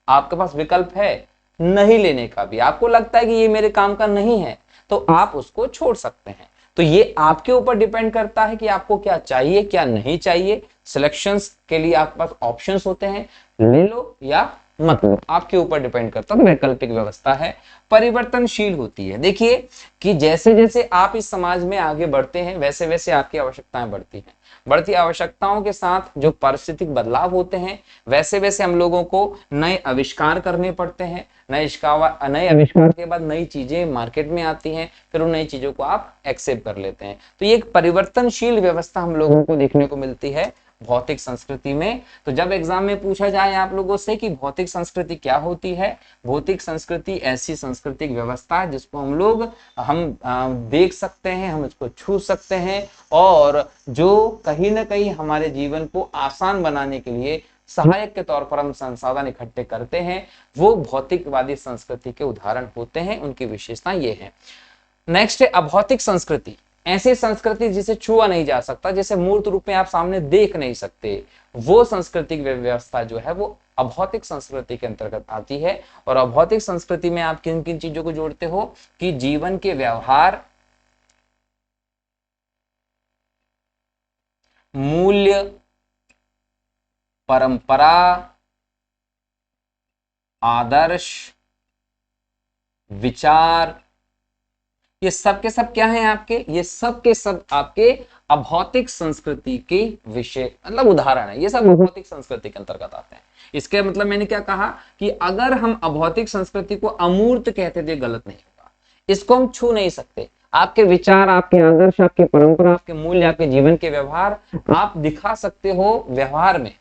आपके पास विकल्प है नहीं लेने का भी। आपको लगता है कि ये मेरे काम का नहीं है तो आप उसको छोड़ सकते हैं। तो ये आपके ऊपर डिपेंड करता है कि आपको क्या चाहिए क्या नहीं चाहिए। सिलेक्शंस के लिए आपके पास ऑप्शंस होते हैं, ले लो या मत लो, आपके ऊपर डिपेंड करता है। तो वैकल्पिक व्यवस्था है, परिवर्तनशील होती है। देखिए कि जैसे जैसे आप इस समाज में आगे बढ़ते हैं वैसे वैसे आपकी आवश्यकताएं बढ़ती हैं। बढ़ती आवश्यकताओं के साथ जो पारिस्थितिक बदलाव होते हैं वैसे वैसे हम लोगों को नए आविष्कार करने पड़ते हैं। नए आविष्कार के बाद नई चीजें मार्केट में आती हैं, फिर उन नई चीजों को आप एक्सेप्ट कर लेते हैं। तो ये एक परिवर्तनशील व्यवस्था हम लोगों को देखने को मिलती है भौतिक संस्कृति में। तो जब एग्जाम में पूछा जाए आप लोगों से कि भौतिक संस्कृति क्या होती है, भौतिक संस्कृति ऐसी सांस्कृतिक व्यवस्था है जिसको हम देख सकते हैं, हम इसको छू सकते हैं और जो कहीं ना कहीं हमारे जीवन को आसान बनाने के लिए सहायक के तौर पर हम संसाधन इकट्ठे करते हैं, वो भौतिकवादी संस्कृति के उदाहरण होते हैं। उनकी विशेषता ये है। नेक्स्ट है अभौतिक संस्कृति। ऐसी संस्कृति जिसे छुआ नहीं जा सकता, जिसे मूर्त रूप में आप सामने देख नहीं सकते, वो सांस्कृतिक व्यवस्था जो है वो अभौतिक संस्कृति के अंतर्गत आती है। और अभौतिक संस्कृति में आप किन किन चीजों को जोड़ते हो कि जीवन के व्यवहार, मूल्य, परंपरा, आदर्श, विचार, ये सब के सब क्या हैं आपके, ये सब के सब आपके अभौतिक संस्कृति के विषय मतलब उदाहरण है। ये सब अभौतिक संस्कृति के अंतर्गत आते हैं। इसके मतलब मैंने क्या कहा कि अगर हम अभौतिक संस्कृति को अमूर्त कहते थे गलत नहीं होगा। इसको हम छू नहीं सकते। आपके विचार, आपके आदर्श, आपके परंपरा, आपके मूल्य, आपके जीवन के व्यवहार आप दिखा सकते हो व्यवहार में।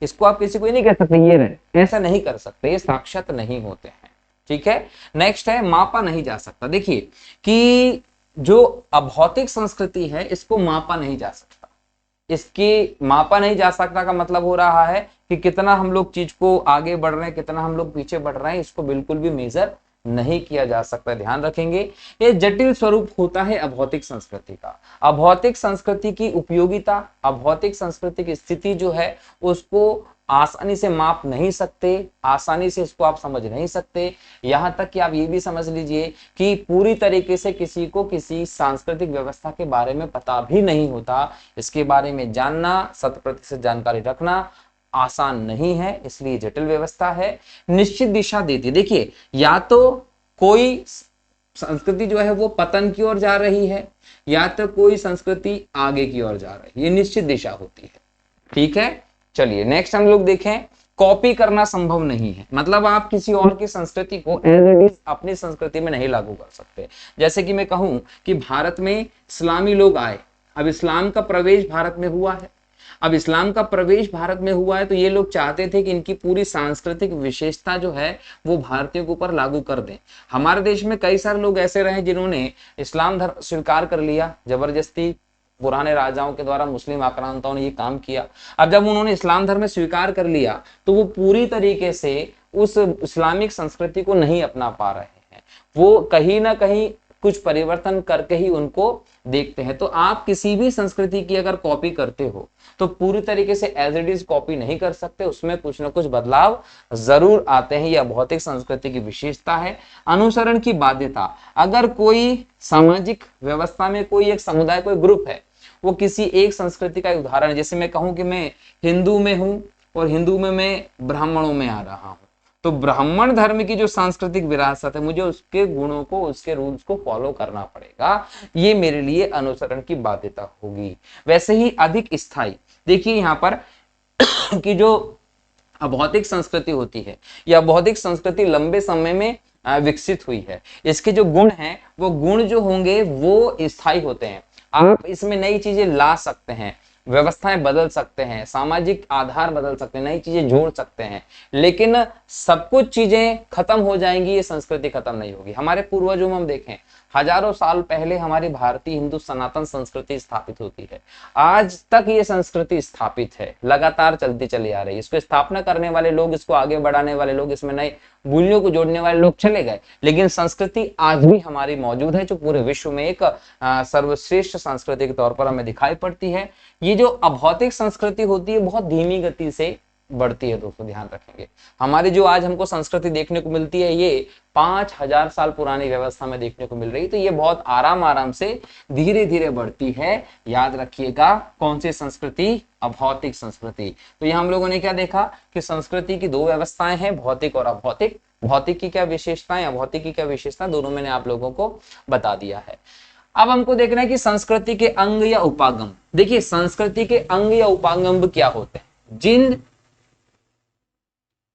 इसको आप किसी को नहीं कह सकते ये रहे, ऐसा नहीं कर सकते, ये साक्षात नहीं होते हैं। ठीक है। नेक्स्ट है मापा नहीं जा सकता। देखिए कि जो अभौतिक संस्कृति है इसको मापा नहीं जा सकता। इसकी मापा नहीं जा सकता का मतलब हो रहा है कि कितना हम लोग चीज को आगे बढ़ रहे हैं, कितना हम लोग पीछे बढ़ रहे हैं, इसको बिल्कुल भी मेजर नहीं किया जा सकता। ध्यान रखेंगे, ये जटिल स्वरूप होता है अभौतिक संस्कृति का। अभौतिक संस्कृति की उपयोगिता, अभौतिक संस्कृति की स्थिति जो है उसको आसानी से माप नहीं सकते, आसानी से इसको आप समझ नहीं सकते। यहां तक कि आप ये भी समझ लीजिए कि पूरी तरीके से किसी को किसी सांस्कृतिक व्यवस्था के बारे में पता भी नहीं होता। इसके बारे में जानना, 100% जानकारी रखना आसान नहीं है, इसलिए जटिल व्यवस्था है। निश्चित दिशा देती है। देखिए या तो कोई संस्कृति जो है वो पतन की ओर जा रही है या तो कोई संस्कृति आगे की ओर जा रही है, ये निश्चित दिशा होती है। ठीक है। चलिए नेक्स्ट हम लोग देखें, कॉपी करना संभव नहीं है। मतलब आप किसी और की संस्कृति को एज इट इज अपनी संस्कृति में नहीं लागू कर सकते। जैसे कि मैं कहूं कि भारत में इस्लामी लोग आए, अब इस्लाम का प्रवेश भारत में हुआ है। अब इस्लाम का प्रवेश भारत में हुआ है तो ये लोग चाहते थे कि इनकी पूरी सांस्कृतिक विशेषता जो है वो भारतीयों के ऊपर लागू कर दें। हमारे देश में कई सारे लोग ऐसे रहे जिन्होंने इस्लाम धर्म स्वीकार कर लिया, जबरदस्ती पुराने राजाओं के द्वारा मुस्लिम आक्रांताओं ने ये काम किया। अब जब उन्होंने इस्लाम धर्म स्वीकार कर लिया तो वो पूरी तरीके से उस इस्लामिक संस्कृति को नहीं अपना पा रहे हैं, वो कहीं ना कहीं कुछ परिवर्तन करके ही उनको देखते हैं। तो आप किसी भी संस्कृति की अगर कॉपी करते हो तो पूरी तरीके से एज इट इज कॉपी नहीं कर सकते, उसमें कुछ ना कुछ बदलाव जरूर आते हैं। यह भौतिक संस्कृति की विशेषता है। अनुसरण की बाध्यता, अगर कोई सामाजिक व्यवस्था में कोई एक समुदाय, कोई ग्रुप है, वो किसी एक संस्कृति का उदाहरण है। जैसे मैं कहूं कि मैं हिंदू में हूं और हिंदू में मैं ब्राह्मणों में आ रहा हूं, तो ब्राह्मण धर्म की जो सांस्कृतिक विरासत है मुझे उसके गुणों को, उसके रूल्स को फॉलो करना पड़ेगा। ये मेरे लिए अनुसरण की बाध्यता होगी। वैसे ही अधिक स्थायी, देखिए यहाँ पर कि जो अभौतिक संस्कृति होती है या भौतिक संस्कृति लंबे समय में विकसित हुई है, इसके जो गुण हैं वो गुण जो होंगे वो स्थायी होते हैं। आप इसमें नई चीजें ला सकते हैं, व्यवस्थाएं बदल सकते हैं, सामाजिक आधार बदल सकते हैं, नई चीजें जोड़ सकते हैं, लेकिन सब कुछ चीजें खत्म हो जाएंगी, ये संस्कृति खत्म नहीं होगी। हमारे पूर्वजों में हम देखें, हजारों साल पहले हमारी भारतीय हिंदू सनातन संस्कृति स्थापित होती है। आज तक ये संस्कृति स्थापित है, लगातार चलती चली आ रही है। इसको स्थापना करने वाले लोग, इसको आगे बढ़ाने वाले लोग, इसमें नए मूल्यों को जोड़ने वाले लोग चले गए, लेकिन संस्कृति आज भी हमारी मौजूद है, जो पूरे विश्व में एक सर्वश्रेष्ठ संस्कृति के तौर पर हमें दिखाई पड़ती है। ये जो अभौतिक संस्कृति होती है बहुत धीमी गति से बढ़ती है दोस्तों, ध्यान रखेंगे। हमारी जो आज हमको संस्कृति देखने को मिलती है ये 5000 साल पुरानी व्यवस्था में देखने को मिल रही है, तो ये बहुत आराम से धीरे धीरे बढ़ती है। याद रखिएगा, कौन सी संस्कृति? अभौतिक संस्कृति। तो ये हम लोगों ने क्या देखा कि संस्कृति की दो व्यवस्थाएं हैं, भौतिक और अभौतिक। भौतिक की क्या विशेषताएं, अभौतिक की क्या विशेषता, दोनों मैंने आप लोगों को बता दिया है। अब हमको देखना है कि संस्कृति के अंग या उपागम। देखिए, संस्कृति के अंग या उपागम क्या होते हैं? जिन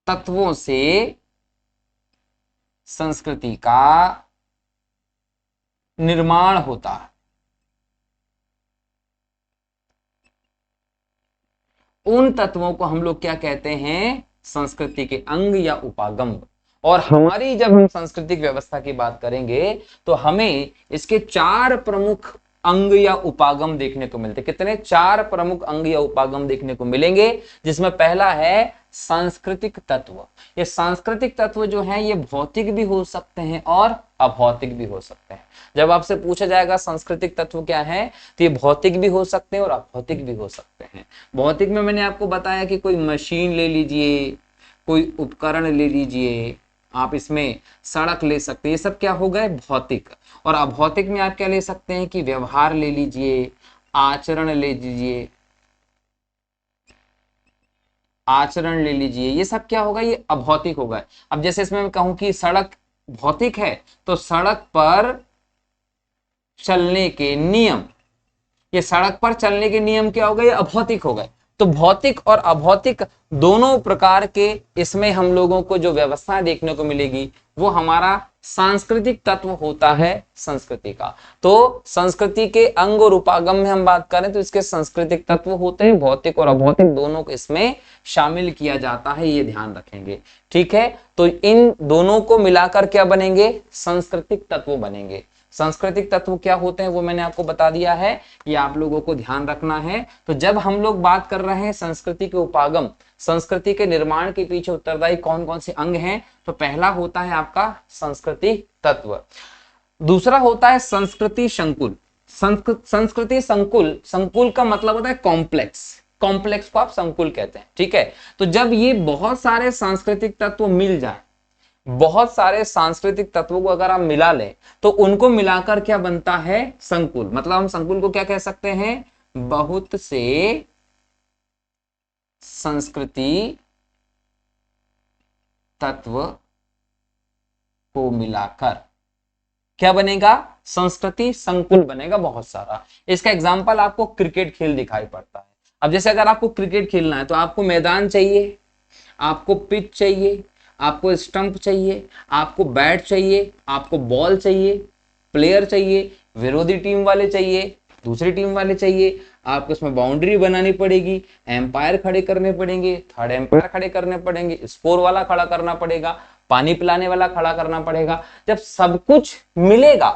तत्वों से संस्कृति का निर्माण होता है, उन तत्वों को हम लोग क्या कहते हैं? संस्कृति के अंग या उपागम। और हमारी जब हम सांस्कृतिक व्यवस्था की बात करेंगे तो हमें इसके 4 प्रमुख अंग या उपागम देखने को मिलते। कितने? 4 प्रमुख अंग या उपागम देखने को मिलेंगे, जिसमें पहला है सांस्कृतिक तत्व। ये सांस्कृतिक तत्व जो है ये भौतिक भी हो सकते हैं और अभौतिक भी हो सकते हैं। जब आपसे पूछा जाएगा सांस्कृतिक तत्व क्या है, तो ये भौतिक भी हो सकते हैं और अभौतिक भी हो सकते हैं। भौतिक में मैंने आपको बताया कि कोई मशीन ले लीजिए, कोई उपकरण ले लीजिए, आप इसमें सड़क ले सकते हैं, ये सब क्या हो गए? भौतिक। और अभौतिक में आप क्या ले सकते हैं कि व्यवहार ले लीजिए, आचरण ले लीजिए, आचरण ले लीजिए, ये सब क्या होगा? ये अभौतिक होगा। अब जैसे इसमें मैं कहूं कि सड़क भौतिक है, तो सड़क पर चलने के नियम, ये सड़क पर चलने के नियम क्या हो गए? ये अभौतिक हो गए। तो भौतिक और अभौतिक दोनों प्रकार के इसमें हम लोगों को जो व्यवस्था देखने को मिलेगी वो हमारा सांस्कृतिक तत्व होता है संस्कृति का। तो संस्कृति के अंग और उपागम में हम बात करें तो इसके सांस्कृतिक तत्व होते हैं, भौतिक और अभौतिक दोनों को इसमें शामिल किया जाता है, ये ध्यान रखेंगे। ठीक है, तो इन दोनों को मिलाकर क्या बनेंगे? सांस्कृतिक तत्व बनेंगे। सांस्कृतिक तत्व क्या होते हैं वो मैंने आपको बता दिया है, ये आप लोगों को ध्यान रखना है। तो जब हम लोग बात कर रहे हैं संस्कृति के उपागम, संस्कृति के निर्माण के पीछे उत्तरदायी कौन कौन से अंग हैं, तो पहला होता है आपका सांस्कृतिक तत्व, दूसरा होता है संस्कृति संकुल। संस्कृति संकुल, संकुल का मतलब होता है कॉम्प्लेक्स, कॉम्प्लेक्स को आप संकुल कहते हैं। ठीक है, तो जब ये बहुत सारे सांस्कृतिक तत्व मिल जाए, बहुत सारे सांस्कृतिक तत्वों को अगर आप मिला लें तो उनको मिलाकर क्या बनता है? संकुल। मतलब हम संकुल को क्या कह सकते हैं? बहुत से संस्कृति तत्व को मिलाकर क्या बनेगा? संस्कृति संकुल बनेगा, बहुत सारा। इसका एग्जांपल आपको क्रिकेट खेल दिखाई पड़ता है। अब जैसे अगर आपको क्रिकेट खेलना है तो आपको मैदान चाहिए, आपको पिच चाहिए, आपको स्टंप चाहिए, आपको बैट चाहिए, आपको बॉल चाहिए, प्लेयर चाहिए, विरोधी टीम वाले चाहिए, दूसरी टीम वाले चाहिए, आपको इसमें बाउंड्री बनानी पड़ेगी, एम्पायर खड़े करने पड़ेंगे, थर्ड एम्पायर खड़े करने पड़ेंगे, स्कोर वाला खड़ा करना पड़ेगा, पानी पिलाने वाला खड़ा करना पड़ेगा। जब सब कुछ मिलेगा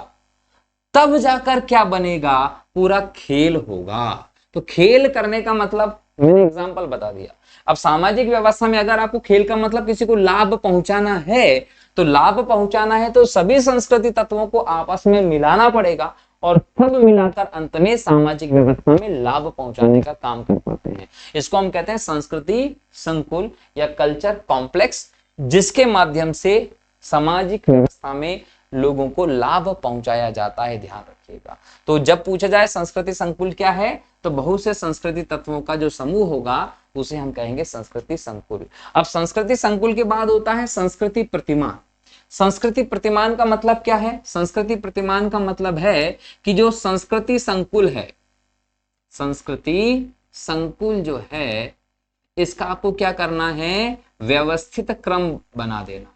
तब जाकर क्या बनेगा? पूरा खेल होगा। तो खेल करने का मतलब मैंने एग्जांपल बता दिया। अब सामाजिक व्यवस्था में अगर आपको खेल का मतलब किसी को लाभ पहुंचाना है, तो लाभ पहुंचाना है तो सभी संस्कृति तत्वों को आपस में मिलाना पड़ेगा और सब मिलाकर अंत में सामाजिक व्यवस्था में लाभ पहुंचाने का काम कर पाते हैं। इसको हम कहते हैं संस्कृति संकुल या कल्चर कॉम्प्लेक्स, जिसके माध्यम से सामाजिक व्यवस्था में लोगों को लाभ पहुंचाया जाता है, ध्यान रखिएगा। तो जब पूछा जाए संस्कृति संकुल क्या है, तो बहुत से संस्कृति तत्वों का जो समूह होगा उसे हम कहेंगे संस्कृति संकुल। अब संस्कृति संकुल के बाद होता है संस्कृति प्रतिमान। संस्कृति प्रतिमान का मतलब क्या है? संस्कृति प्रतिमान का मतलब है कि जो संस्कृति संकुल है, संस्कृति संकुल जो है इसका आपको क्या करना है? व्यवस्थित क्रम बना देना।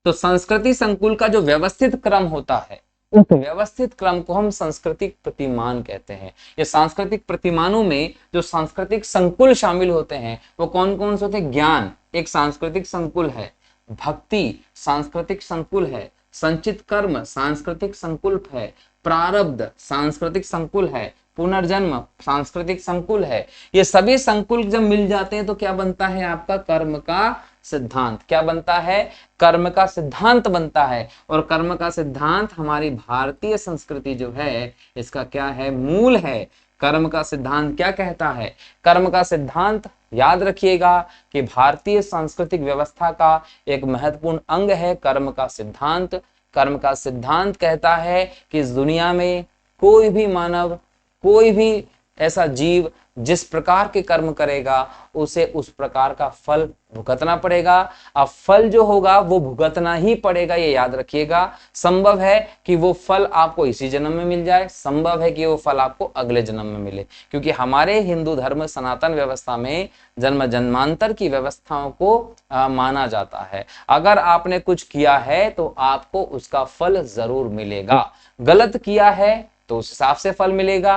तो संस्कृति संकुल का जो व्यवस्थित क्रम होता है उस व्यवस्थित क्रम को हम सांस्कृतिक प्रतिमान कहते हैं। ये सांस्कृतिक प्रतिमानों में जो सांस्कृतिक संकुल शामिल होते हैं वो कौन कौन से होते हैं? ज्ञान एक सांस्कृतिक संकुल है, भक्ति सांस्कृतिक संकुल है, संचित कर्म सांस्कृतिक संकल्प है, प्रारब्ध सांस्कृतिक संकुल है, पुनर्जन्म सांस्कृतिक संकुल है। ये सभी संकुल जब मिल जाते हैं तो क्या बनता है आपका कर्म का सिद्धांत। क्या बनता है? कर्म का सिद्धांत बनता है। और कर्म का सिद्धांत हमारी भारतीय संस्कृति जो है इसका क्या है? मूल है। कर्म का सिद्धांत क्या कहता है? कर्म का सिद्धांत याद रखिएगा कि भारतीय सांस्कृतिक व्यवस्था का एक महत्वपूर्ण अंग है कर्म का सिद्धांत। कर्म का सिद्धांत कहता है कि इस दुनिया में कोई भी मानव, कोई भी ऐसा जीव जिस प्रकार के कर्म करेगा उसे उस प्रकार का फल भुगतना पड़ेगा। अब फल जो होगा वो भुगतना ही पड़ेगा, ये याद रखिएगा। संभव है कि वो फल आपको इसी जन्म में मिल जाए, संभव है कि वो फल आपको अगले जन्म में मिले, क्योंकि हमारे हिंदू धर्म सनातन व्यवस्था में जन्म जन्मांतर की व्यवस्थाओं को माना जाता है। अगर आपने कुछ किया है तो आपको उसका फल जरूर मिलेगा। गलत किया है तो उस हिसाब से फल मिलेगा,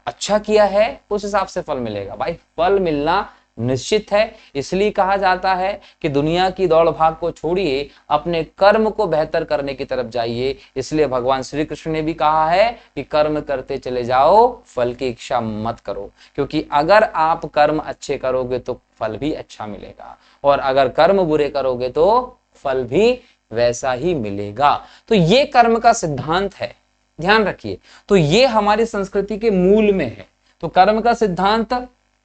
अच्छा किया है उस हिसाब से फल मिलेगा। भाई फल मिलना निश्चित है। इसलिए कहा जाता है कि दुनिया की दौड़ भाग को छोड़िए, अपने कर्म को बेहतर करने की तरफ जाइए। इसलिए भगवान श्री कृष्ण ने भी कहा है कि कर्म करते चले जाओ, फल की इच्छा मत करो, क्योंकि अगर आप कर्म अच्छे करोगे तो फल भी अच्छा मिलेगा, और अगर कर्म बुरे करोगे तो फल भी वैसा ही मिलेगा। तो ये कर्म का सिद्धांत है, ध्यान रखिए। तो ये हमारी संस्कृति के मूल में है। तो कर्म का सिद्धांत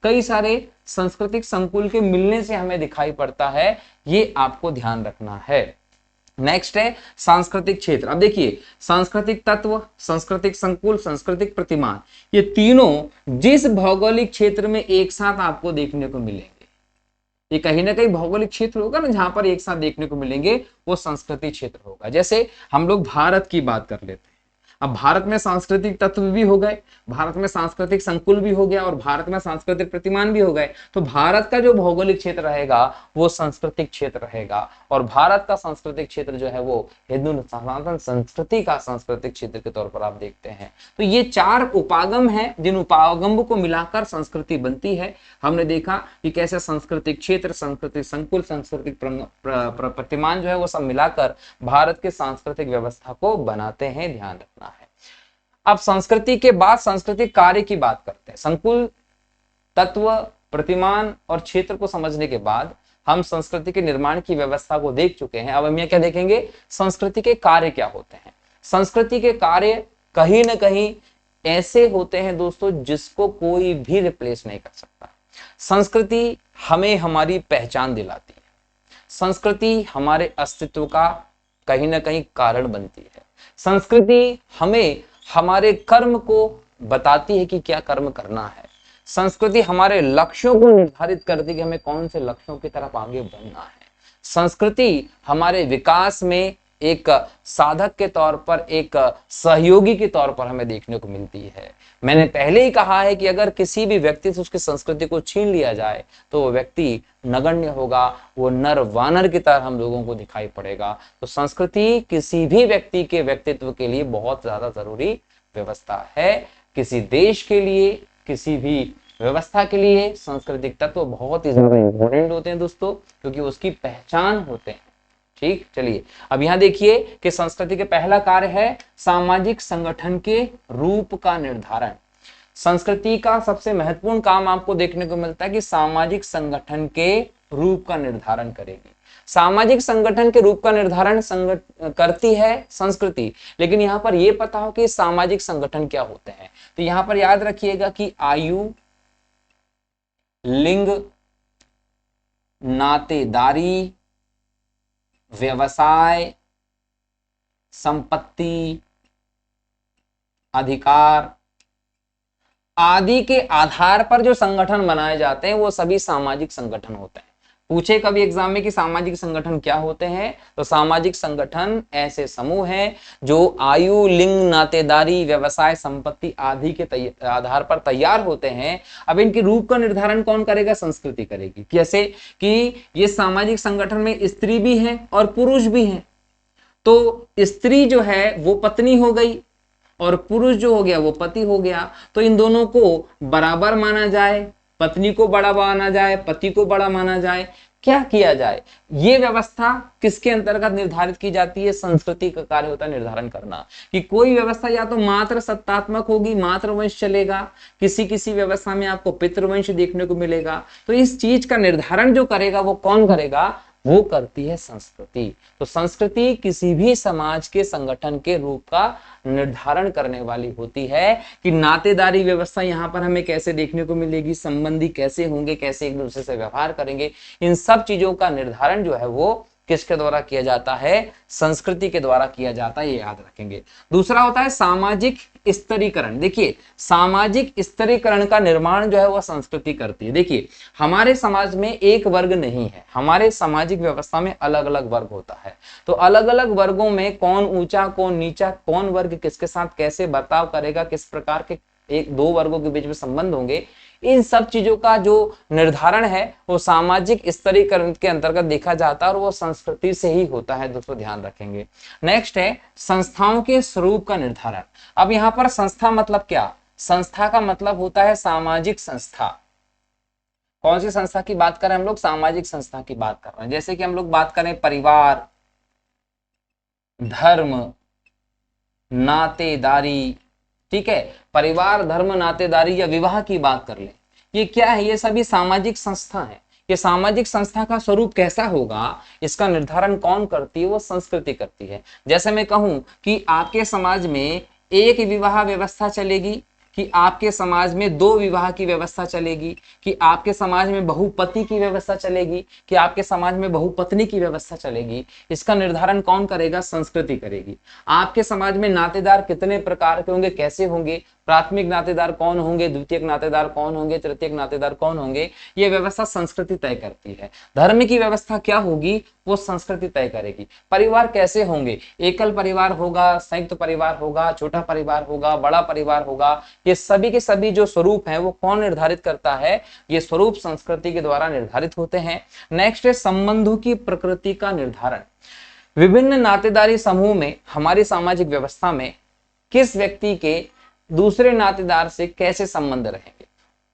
कई सारे सांस्कृतिक संकुल के मिलने से हमें दिखाई पड़ता है, ये आपको ध्यान रखना है। नेक्स्ट है सांस्कृतिक क्षेत्र। अब देखिए, सांस्कृतिक तत्व, सांस्कृतिक संकुल, सांस्कृतिक प्रतिमान, ये तीनों जिस भौगोलिक क्षेत्र में एक साथ आपको देखने को मिलेंगे, ये कहीं ना कहीं भौगोलिक क्षेत्र होगा ना जहां पर एक साथ देखने को मिलेंगे, वो सांस्कृतिक क्षेत्र होगा। जैसे हम लोग भारत की बात कर लेते हैं। अब भारत में सांस्कृतिक तत्व भी हो गए, भारत में सांस्कृतिक संकुल भी हो गया, और भारत में सांस्कृतिक प्रतिमान भी हो गए। तो भारत का जो भौगोलिक क्षेत्र रहेगा वो सांस्कृतिक क्षेत्र रहेगा, और भारत का सांस्कृतिक क्षेत्र जो है वो हिंदू सनातन संस्कृति का सांस्कृतिक क्षेत्र के तौर पर आप देखते हैं। तो ये चार उपागम हैं, जिन उपागम को मिलाकर संस्कृति बनती है। हमने देखा कि कैसे सांस्कृतिक क्षेत्र, सांस्कृतिक संकुल, सांस्कृतिक प्रतिमान जो है वो सब मिलाकर भारत के सांस्कृतिक व्यवस्था को बनाते हैं, ध्यान रखना है। अब संस्कृति के बाद सांस्कृतिक कार्य की बात करते हैं। संकुल, तत्व, प्रतिमान और क्षेत्र को समझने के बाद हम संस्कृति के निर्माण की व्यवस्था को देख चुके हैं। अब हम ये क्या देखेंगे? संस्कृति के कार्य क्या होते हैं। संस्कृति के कार्य कहीं ना कहीं ऐसे होते हैं दोस्तों जिसको कोई भी रिप्लेस नहीं कर सकता। संस्कृति हमें हमारी पहचान दिलाती है, संस्कृति हमारे अस्तित्व का कहीं ना कहीं कारण बनती है, संस्कृति हमें हमारे कर्म को बताती है कि क्या कर्म करना है, संस्कृति हमारे लक्ष्यों को निर्धारित करती है कि हमें कौन से लक्ष्यों की तरफ आगे बढ़ना है, संस्कृति हमारे विकास में एक साधक के तौर पर, एक सहयोगी के तौर पर हमें देखने को मिलती है। मैंने पहले ही कहा है कि अगर किसी भी व्यक्ति से उसकी संस्कृति को छीन लिया जाए तो वो व्यक्ति नगण्य होगा, वो नर वानर की तरह हम लोगों को दिखाई पड़ेगा। तो संस्कृति किसी भी व्यक्ति के व्यक्तित्व के लिए बहुत ज्यादा जरूरी व्यवस्था है। किसी देश के लिए, किसी भी व्यवस्था के लिए सांस्कृतिक तत्व बहुत ही ज्यादा इंपॉर्टेंट होते हैं दोस्तों, क्योंकि उसकी पहचान होते हैं। ठीक, चलिए अब यहां देखिए कि संस्कृति के पहला कार्य है सामाजिक संगठन के रूप का निर्धारण। संस्कृति का सबसे महत्वपूर्ण काम आपको देखने को मिलता है कि सामाजिक संगठन के रूप का निर्धारण करेगी। सामाजिक संगठन के रूप का निर्धारण करती है संस्कृति, लेकिन यहाँ पर यह पता हो कि सामाजिक संगठन क्या होते हैं। तो यहाँ पर याद रखिएगा कि आयु, लिंग, नातेदारी, व्यवसाय, संपत्ति, अधिकार आदि के आधार पर जो संगठन बनाए जाते हैं वो सभी सामाजिक संगठन होते हैं। पूछे कभी एग्जाम में कि सामाजिक संगठन क्या होते हैं, तो सामाजिक संगठन ऐसे समूह हैं जो आयु, लिंग, नातेदारी, व्यवसाय, संपत्ति आदि के आधार पर तैयार होते हैं। अब इनके रूप का निर्धारण कौन करेगा? संस्कृति करेगी। कैसे? कि ये सामाजिक संगठन में स्त्री भी है और पुरुष भी है। तो स्त्री जो है वो पत्नी हो गई और पुरुष जो हो गया वो पति हो गया। तो इन दोनों को बराबर माना जाए, पत्नी को बड़ा माना जाए, पति को बड़ा माना जाए, क्या किया जाए। ये व्यवस्था किसके अंतर्गत निर्धारित की जाती है? संस्कृति का कार्य होता है निर्धारण करना, कि कोई व्यवस्था या तो मात्र सत्तात्मक होगी, मात्र वंश चलेगा, किसी किसी व्यवस्था में आपको पितृवंश देखने को मिलेगा। तो इस चीज का निर्धारण जो करेगा वो कौन करेगा? वो करती है संस्कृति। तो संस्कृति किसी भी समाज के संगठन के रूप का निर्धारण करने वाली होती है, कि नातेदारी व्यवस्था यहाँ पर हमें कैसे देखने को मिलेगी, संबंधी कैसे होंगे, कैसे एक दूसरे से व्यवहार करेंगे, इन सब चीजों का निर्धारण जो है वो किसके द्वारा किया जाता है? संस्कृति के द्वारा किया जाता है, ये याद रखेंगे। दूसरा होता है सामाजिक स्तरीकरण। देखिए, सामाजिक स्तरीकरण का निर्माण जो है वह संस्कृति करती है। देखिए, हमारे समाज में एक वर्ग नहीं है, हमारे सामाजिक व्यवस्था में अलग अलग वर्ग होता है। तो अलग अलग वर्गों में कौन ऊंचा कौन नीचा, कौन वर्ग किसके साथ कैसे बर्ताव करेगा, किस प्रकार के एक दो वर्गों के बीच में संबंध होंगे, इन सब चीजों का जो निर्धारण है वो सामाजिक स्तरीकरण के अंतर्गत देखा जाता है और वो संस्कृति से ही होता है। दोस्तों ध्यान रखेंगे। नेक्स्ट है संस्थाओं के स्वरूप का निर्धारण। अब यहाँ पर संस्था मतलब क्या? संस्था का मतलब होता है सामाजिक संस्था। कौन सी संस्था की बात करें हम लोग? सामाजिक संस्था की बात कर रहे हैं। जैसे कि हम लोग बात करें परिवार, धर्म, नातेदारी, ठीक है, परिवार, धर्म, नातेदारी या विवाह की बात कर ले, ये क्या है? ये सभी सामाजिक संस्था है। ये सामाजिक संस्था का स्वरूप कैसा होगा, इसका निर्धारण कौन करती है? वो संस्कृति करती है। जैसे मैं कहूं कि आपके समाज में एक विवाह व्यवस्था चलेगी, कि आपके समाज में दो विवाह की व्यवस्था चलेगी, कि आपके समाज में बहुपति की व्यवस्था चलेगी, कि आपके समाज में बहुपत्नी की व्यवस्था चलेगी, इसका निर्धारण कौन करेगा? संस्कृति करेगी। आपके समाज में नातेदार कितने प्रकार के होंगे, कैसे होंगे, प्राथमिक नातेदार कौन होंगे, द्वितीयक नातेदार कौन होंगे, तृतीयक नातेदार कौन होंगे, ये व्यवस्था संस्कृति तय करती है। धर्म की व्यवस्था क्या होगी, वो संस्कृति तय करेगी। परिवार कैसे होंगे, एकल परिवार होगा, संयुक्त परिवार होगा, छोटा परिवार होगा, बड़ा परिवार होगा, ये सभी के सभी जो स्वरूप हैं वो कौन निर्धारित करता है? ये स्वरूप संस्कृति के द्वारा निर्धारित होते हैं। नेक्स्ट है संबंधों की प्रकृति का निर्धारण। विभिन्न नातेदारी समूह में हमारी सामाजिक व्यवस्था में किस व्यक्ति के दूसरे नातेदार से कैसे संबंध रहेंगे,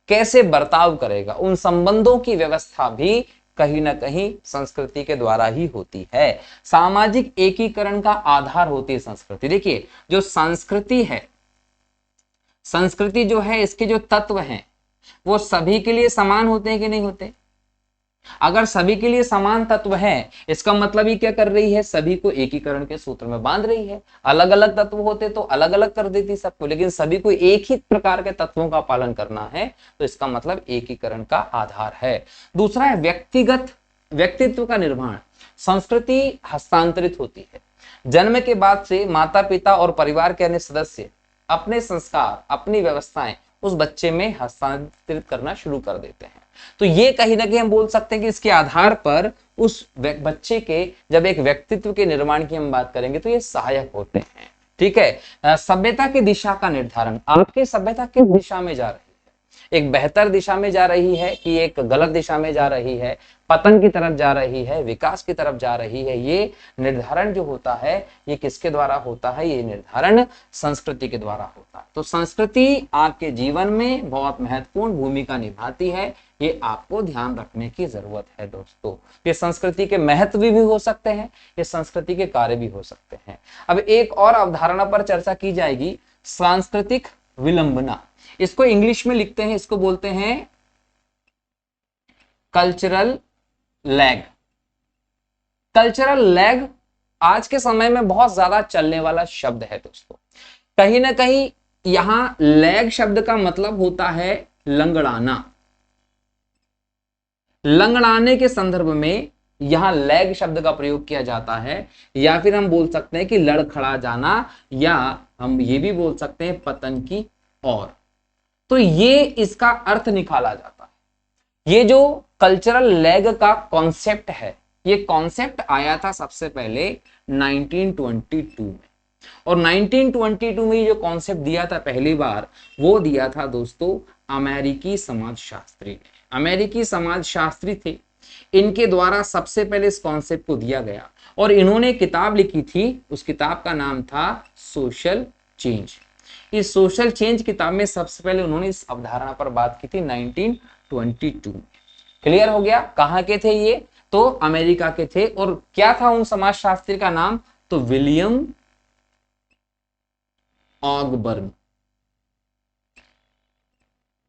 कैसे बर्ताव करेगा, उन संबंधों की व्यवस्था भी कहीं ना कहीं संस्कृति के द्वारा ही होती है। सामाजिक एकीकरण का आधार होती है संस्कृति। देखिए, जो संस्कृति है, संस्कृति जो है, इसके जो तत्व हैं वो सभी के लिए समान होते हैं कि नहीं होते? अगर सभी के लिए समान तत्व है, इसका मतलब ये क्या कर रही है? सभी को एकीकरण के सूत्र में बांध रही है। अलग अलग तत्व होते तो अलग अलग कर देती सबको, लेकिन सभी को एक ही प्रकार के तत्वों का पालन करना है, तो इसका मतलब एकीकरण का आधार है। दूसरा है व्यक्तिगत व्यक्तित्व का निर्माण। संस्कृति हस्तांतरित होती है। जन्म के बाद से माता पिता और परिवार के अन्य सदस्य अपने संस्कार, अपनी व्यवस्थाएं उस बच्चे में हस्तांतरित करना शुरू कर देते हैं। तो ये कहीं ना कहीं हम बोल सकते हैं कि इसके आधार पर उस बच्चे के जब एक व्यक्तित्व के निर्माण की हम बात करेंगे तो ये सहायक होते हैं। ठीक है। सभ्यता की दिशा का निर्धारण। आपकी सभ्यता किस दिशा में जा रही है? एक बेहतर दिशा में जा रही है कि एक गलत दिशा में जा रही है, पतन की तरफ जा रही है, विकास की तरफ जा रही है? ये निर्धारण जो होता है ये किसके द्वारा होता है? ये निर्धारण संस्कृति के द्वारा होता है। तो संस्कृति आपके जीवन में बहुत महत्वपूर्ण भूमिका निभाती है, ये आपको ध्यान रखने की जरूरत है दोस्तों। ये संस्कृति के महत्व भी हो सकते हैं, ये संस्कृति के कार्य भी हो सकते हैं। अब एक और अवधारणा पर चर्चा की जाएगी, सांस्कृतिक विलंबना। इसको इंग्लिश में लिखते हैं, इसको बोलते हैं कल्चरल लैग। कल्चरल लैग आज के समय में बहुत ज्यादा चलने वाला शब्द है दोस्तों। कहीं ना कहीं यहां लैग शब्द का मतलब होता है लंगड़ाना। लंगड़ाने के संदर्भ में यहां लैग शब्द का प्रयोग किया जाता है, या फिर हम बोल सकते हैं कि लड़खड़ा जाना, या हम ये भी बोल सकते हैं पतन की ओर। तो ये इसका अर्थ निकाला जाता है। ये जो कल्चरल लैग का कॉन्सेप्ट है, ये कॉन्सेप्ट आया था सबसे पहले 1922 में, और 1922 में जो कॉन्सेप्ट दिया था पहली बार, वो दिया था दोस्तों अमेरिकी समाजशास्त्री ने। अमेरिकी समाजशास्त्री थे, इनके द्वारा सबसे पहले इस कॉन्सेप्ट को दिया गया, और इन्होंने किताब लिखी थी, उस किताब का नाम था सोशल चेंज। इस सोशल चेंज किताब में सबसे पहले उन्होंने इस अवधारणा पर बात की थी 1922 में। क्लियर हो गया? कहां के थे ये? तो अमेरिका के थे। और क्या था उन समाजशास्त्री का नाम? तो विलियम ऑगबर्न।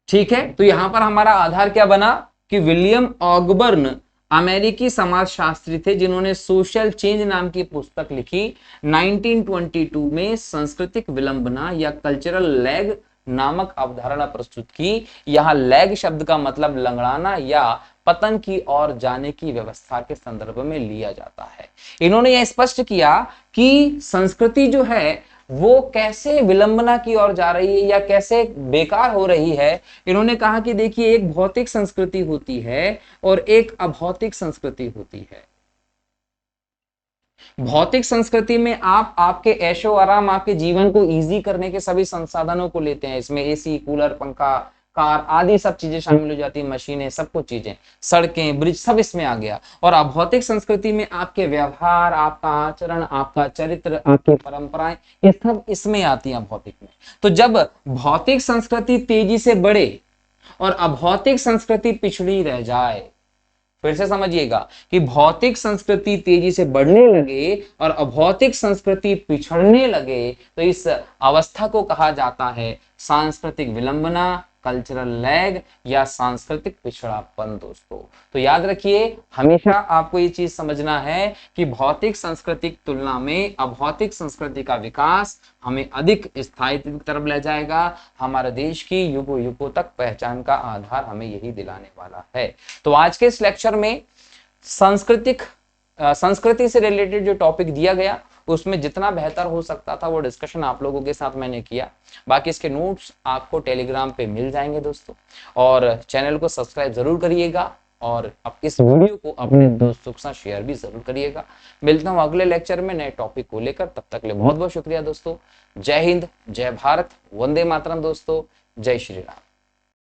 ठीक है, तो यहां पर हमारा आधार क्या बना कि विलियम ऑगबर्न अमेरिकी समाजशास्त्री थे जिन्होंने सोशल चेंज नाम की पुस्तक लिखी 1922 में। सांस्कृतिक विलंबना या कल्चरल लैग नामक अवधारणा प्रस्तुत की। यहां लैग शब्द का मतलब लंगड़ाना या पतन की ओर जाने की व्यवस्था के संदर्भ में लिया जाता है। इन्होंने यह स्पष्ट किया कि संस्कृति जो है वो कैसे विलंबना की ओर जा रही है या कैसे बेकार हो रही है। इन्होंने कहा कि देखिए, एक भौतिक संस्कृति होती है और एक अभौतिक संस्कृति होती है। भौतिक संस्कृति में आप आपके ऐशो आराम, आपके जीवन को इजी करने के सभी संसाधनों को लेते हैं। इसमें एसी, कूलर, पंखा, कार आदि सब चीजें शामिल हो जाती है, मशीनें, सब कुछ चीजें, सड़कें, ब्रिज, सब इसमें आ गया। और अभौतिक संस्कृति में आपके व्यवहार, आपका आचरण, आपका चरित्र, आपकी परंपराएं, ये सब इसमें आती हैं भौतिक में। तो जब भौतिक संस्कृति तेजी से बढ़े और अभौतिक संस्कृति पिछड़ी रह जाए, फिर से समझिएगा कि भौतिक संस्कृति तेजी से बढ़ने लगे और अभौतिक संस्कृति पिछड़ने लगे, तो इस अवस्था को कहा जाता है सांस्कृतिक विलंबना, कल्चरल लैग या सांस्कृतिक पिछड़ापन। दोस्तों, तो याद रखिए, हमेशा आपको ये चीज समझना है कि भौतिक संस्कृति की तुलना में अभौतिक संस्कृति का विकास हमें अधिक स्थायित्व की तरफ ले जाएगा। हमारे देश की युगों युगों तक पहचान का आधार हमें यही दिलाने वाला है। तो आज के इस लेक्चर में संस्कृति से रिलेटेड जो टॉपिक दिया गया उसमें जितना बेहतर हो सकता था वो डिस्कशन आप लोगों के साथ मैंने किया। बाकी इसके नोट्स आपको टेलीग्राम पे मिल जाएंगे दोस्तों, और चैनल को सब्सक्राइब जरूर करिएगा और अब इस वीडियो को अपने दोस्तों के साथ शेयर भी जरूर करिएगा। मिलता हूं अगले लेक्चर में नए टॉपिक को लेकर, तब तक के लिए बहुत बहुत शुक्रिया दोस्तों। जय हिंद, जय भारत, वंदे मातरम दोस्तों, जय श्री राम।